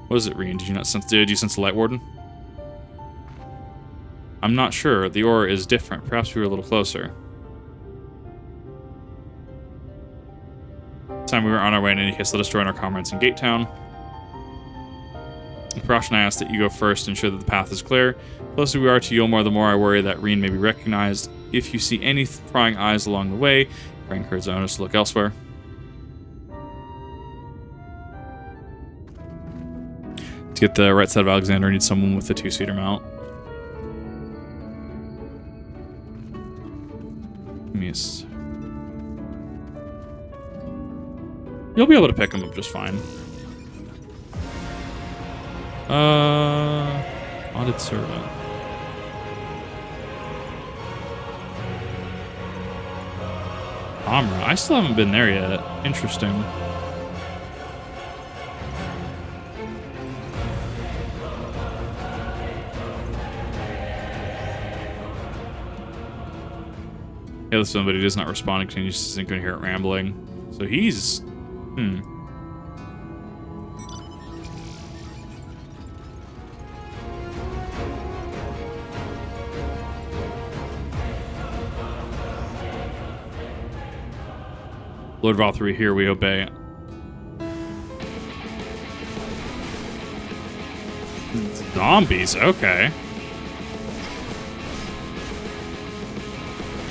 S1: What is it, Reen? Did you sense the Lightwarden? I'm not sure. The aura is different. Perhaps we were a little closer. This time we were on our way in any case. Let us join our comrades in Gatetown. The precaution I ask that you go first, ensure that the path is clear. The closer we are to Yulmore, the more I worry that Reen may be recognized. If you see any prying eyes along the way, Frank encourage owners to look elsewhere. To get the right side of Alexander, I need someone with a 2-seater mount. Yes. You'll be able to pick him up just fine. Audit servant. Amra. I still haven't been there yet. Interesting. Yeah, somebody does not respond, continues to sync incoherent rambling. So he's... Lord Valtteri, here we obey. Zombies, okay.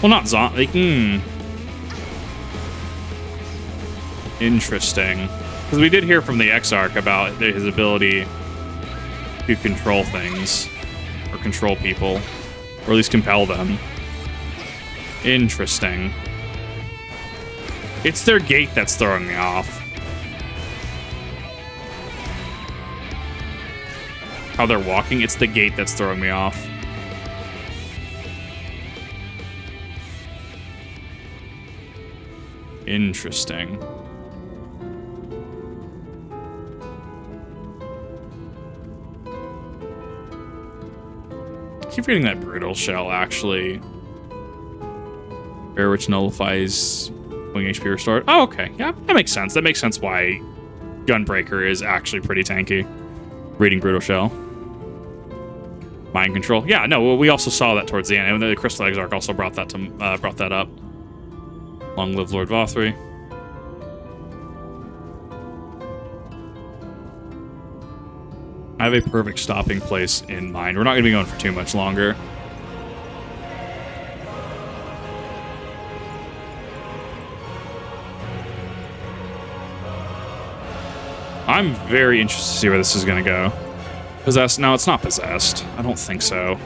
S1: Well, not zombie. Interesting. Because we did hear from the Exarch about his ability to control things. Or control people. Or at least compel them. Interesting. It's their gait that's throwing me off. How they're walking, it's the gait that's throwing me off. Interesting. I keep reading that brutal shell, actually. Bear which nullifies when HP restored. Oh, okay. Yeah, that makes sense. That makes sense why Gunbreaker is actually pretty tanky. Reading brutal shell. Mind control. Yeah, no, well, we also saw that towards the end. And the Crystal Exarch also brought that up. Long live Lord Valtteri. I have a perfect stopping place in mind. We're not going to be going for too much longer. I'm very interested to see where this is going to go. Possessed? No, it's not possessed. I don't think so.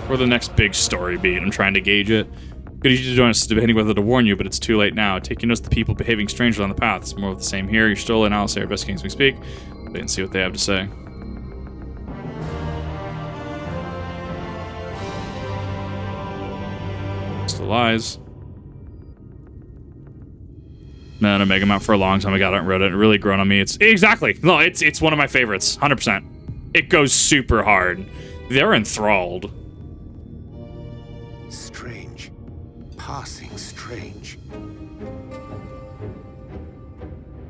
S1: Or the next big story beat. I'm trying to gauge it. Good of you to join us, debating whether to warn you, but it's too late now. Taking notice of the people behaving strangely on the path. It's more of the same here. You're still in Alistair, investigating as we speak. Wait and see what they have to say. Still lies. Man, I Mega Mount for a long time. I got it and read it. It really grown on me. It's exactly. No, it's one of my favorites. 100%. It goes super hard. They're enthralled.
S2: Strange. Passing strange.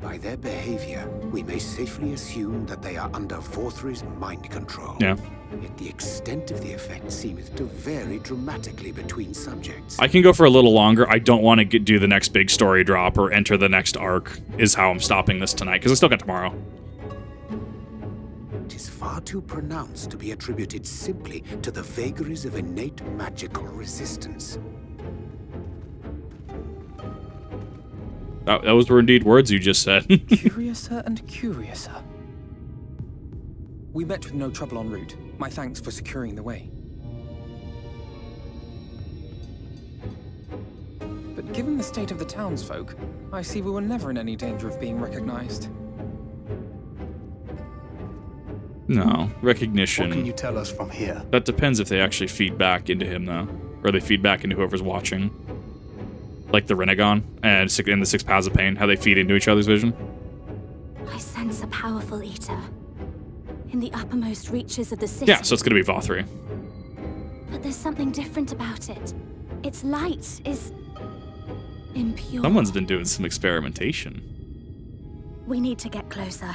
S2: By their behavior, we may safely assume that they are under Valtteri's mind control.
S1: Yeah.
S2: Yet the extent of the effect seemeth to vary dramatically between subjects.
S1: I can go for a little longer. I don't want to do the next big story drop or enter the next arc, is how I'm stopping this tonight, because I still got tomorrow.
S2: It is far too pronounced to be attributed simply to the vagaries of innate magical resistance.
S1: Those were indeed words you just said.
S6: Curiouser and curiouser. We met with no trouble en route. My thanks for securing the way. But given the state of the townsfolk, I see we were never in any danger of being recognized.
S1: No, recognition.
S3: What can you tell us from here?
S1: That depends if they actually feed back into him, though. Or they feed back into whoever's watching. Like the Renegon and in the 6 Paths of Pain, how they feed into each other's vision.
S5: I sense a powerful eater in the uppermost reaches of the city.
S1: Yeah, so it's gonna be Vothri.
S5: But there's something different about it. Its light is impure.
S1: Someone's been doing some experimentation.
S5: We need to get closer.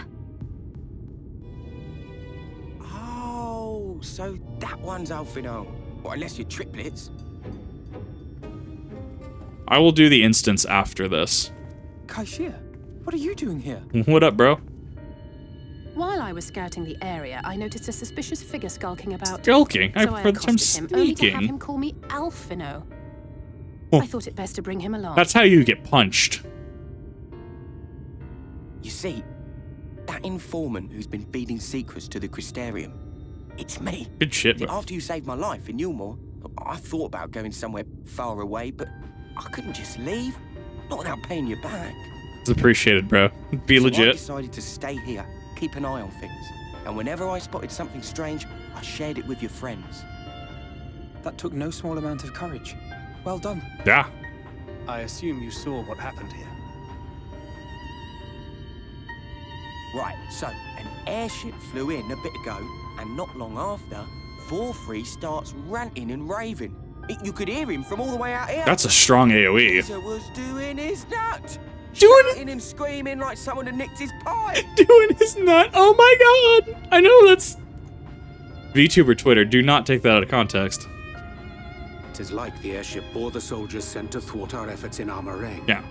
S12: Oh, so that one's Alphino. Or unless you're triplets.
S1: I will do the instance after this.
S6: Kaishir, what are you doing here?
S1: What up, bro?
S10: While I was scouting the area, I noticed a suspicious figure skulking about.
S1: Skulking?
S10: So
S1: I've heard the term
S10: accosted him, only to have
S1: sneaking.
S10: him call me Alphino.
S1: Oh.
S10: I thought it best to bring him along.
S1: That's how you get punched.
S12: You see, that informant who's been feeding secrets to the Crystarium, it's me.
S1: Good shit, bro.
S12: After you saved my life in Yulmore, I thought about going somewhere far away, but I couldn't just leave. Not without paying you back.
S1: It's appreciated, bro. Be
S12: So I
S1: legit.
S12: decided to stay here, keep an eye on things. And whenever I spotted something strange, I shared it with your friends.
S6: That took no small amount of courage. Well done.
S1: Yeah.
S3: I assume you saw what happened here.
S12: Right, so an airship flew in a bit ago, and not long after, Vorfrey starts ranting and raving. You could hear him from all the way out here.
S1: That's a strong AoE.
S12: Peter was doing his nut.
S1: Doing
S12: shouting and screaming like someone had nicked his pie.
S1: Doing his nut. Oh my god. I know that's... VTuber Twitter, do not take that out of context.
S2: It is like the airship bore the soldiers sent to thwart our efforts in our moraine.
S1: Yeah.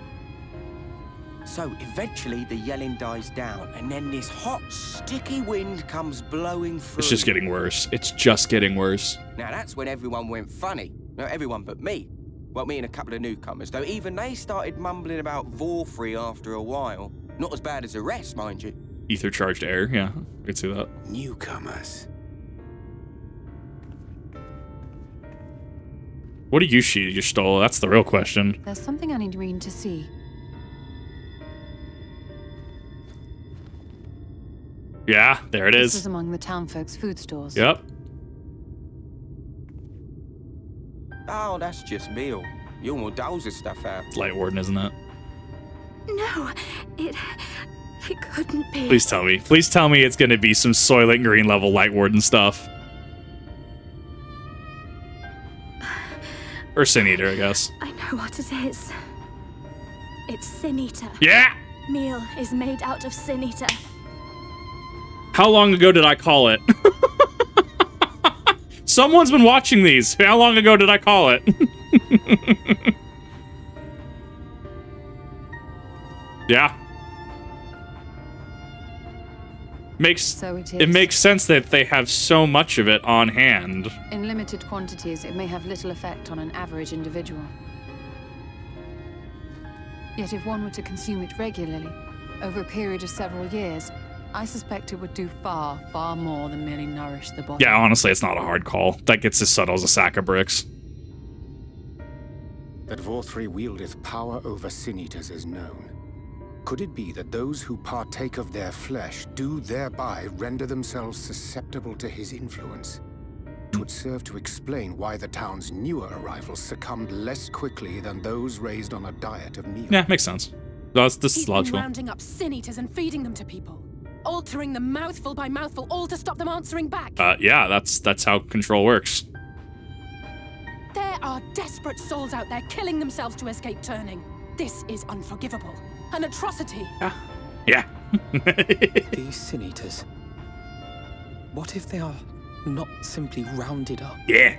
S12: So eventually the yelling dies down, and then this hot, sticky wind comes blowing through.
S1: It's just getting worse. It's just getting worse.
S12: Now that's when everyone went funny. No, everyone but me. Well, me and a couple of newcomers, though even they started mumbling about Vorfrey after a while. Not as bad as the rest, mind you.
S1: Ether charged air, yeah. I could see that.
S2: Newcomers.
S1: What do you stole? That's the real question.
S11: There's something I need Reen to see.
S1: Yeah, there it
S11: This
S1: is.
S11: is among the town folks' food stores.
S1: Yep.
S12: Oh, that's just meal. You're more doles this stuff out.
S1: It's Lightwarden, isn't it?
S5: No, it couldn't be.
S1: Please tell me. Please tell me it's going to be some Soylent Green level Lightwarden stuff. Or Sin Eater, I guess.
S5: I know what it is. It's Sin Eater.
S1: Yeah!
S5: Meal is made out of Sin Eater.
S1: How long ago did I call it? Someone's been watching these. How long ago did I call it? Yeah. It makes sense that they have so much of it on hand.
S11: In limited quantities, it may have little effect on an average individual. Yet if one were to consume it regularly, over a period of several years, I suspect it would do far, far more than merely nourish the body.
S1: Yeah, honestly, it's not a hard call. That gets as subtle as a sack of bricks.
S2: That Vorfrey wieldeth power over Sin Eaters is known. Could it be that those who partake of their flesh do thereby render themselves susceptible to his influence? It would serve to explain why the town's newer arrivals succumbed less quickly than those raised on a diet of meal.
S1: Yeah, makes sense. This is
S10: He's been
S1: logical.
S10: rounding up Sin Eaters and feeding them to people. Altering them mouthful by mouthful, all to stop them answering back.
S1: Yeah, that's how control works.
S10: There are desperate souls out there killing themselves to escape turning. This is unforgivable. An atrocity.
S1: Yeah.
S6: These Sin Eaters. What if they are not simply rounded up?
S1: Yeah.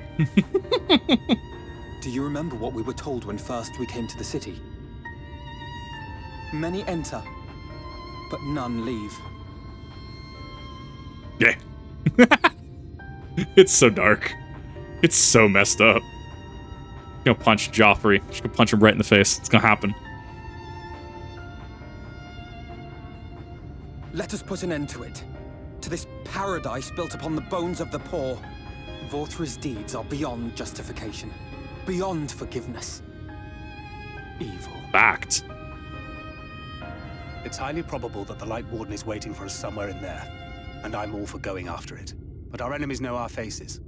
S6: Do you remember what we were told when first we came to the city? Many enter, but none leave.
S1: Yeah. It's so dark. It's so messed up. I'm gonna punch Joffrey. Just gonna punch him right in the face. It's gonna happen.
S6: Let us put an end to it. To this paradise built upon the bones of the poor. Vorthra's deeds are beyond justification. Beyond forgiveness. Evil.
S1: Fact.
S3: It's highly probable that the Lightwarden is waiting for us somewhere in there, and I'm all for going after it. But our enemies know our faces.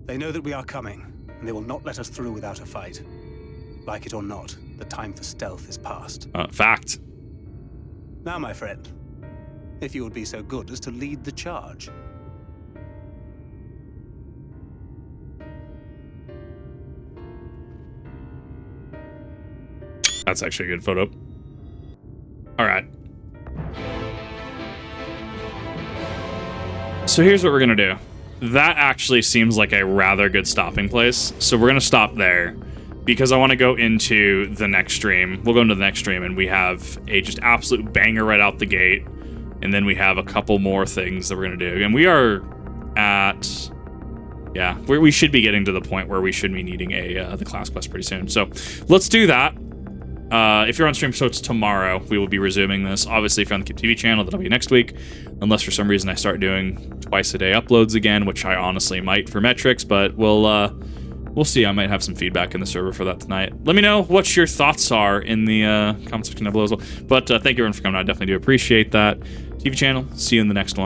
S3: They know that we are coming, and they will not let us through without a fight. Like it or not, the time for stealth is past.
S1: Fact.
S3: Now, my friend, if you would be so good as to lead the charge.
S1: That's actually a good photo. All right. So here's what we're going to do. That actually seems like a rather good stopping place. So we're going to stop there because I want to go into the next stream. We'll go into the next stream and we have a just absolute banger right out the gate. And then we have a couple more things that we're going to do. And we are at... Yeah, we should be getting to the point where we should be needing the class quest pretty soon. So let's do that. If you're on stream, so it's tomorrow, we will be resuming this. Obviously, if you're on the Keep TV channel, that'll be next week. Unless for some reason I start doing twice-a-day uploads again, which I honestly might for metrics, but we'll see. I might have some feedback in the server for that tonight. Let me know what your thoughts are in the comment section down below as well. But thank you everyone for coming out. I definitely do appreciate that. TV channel, see you in the next one.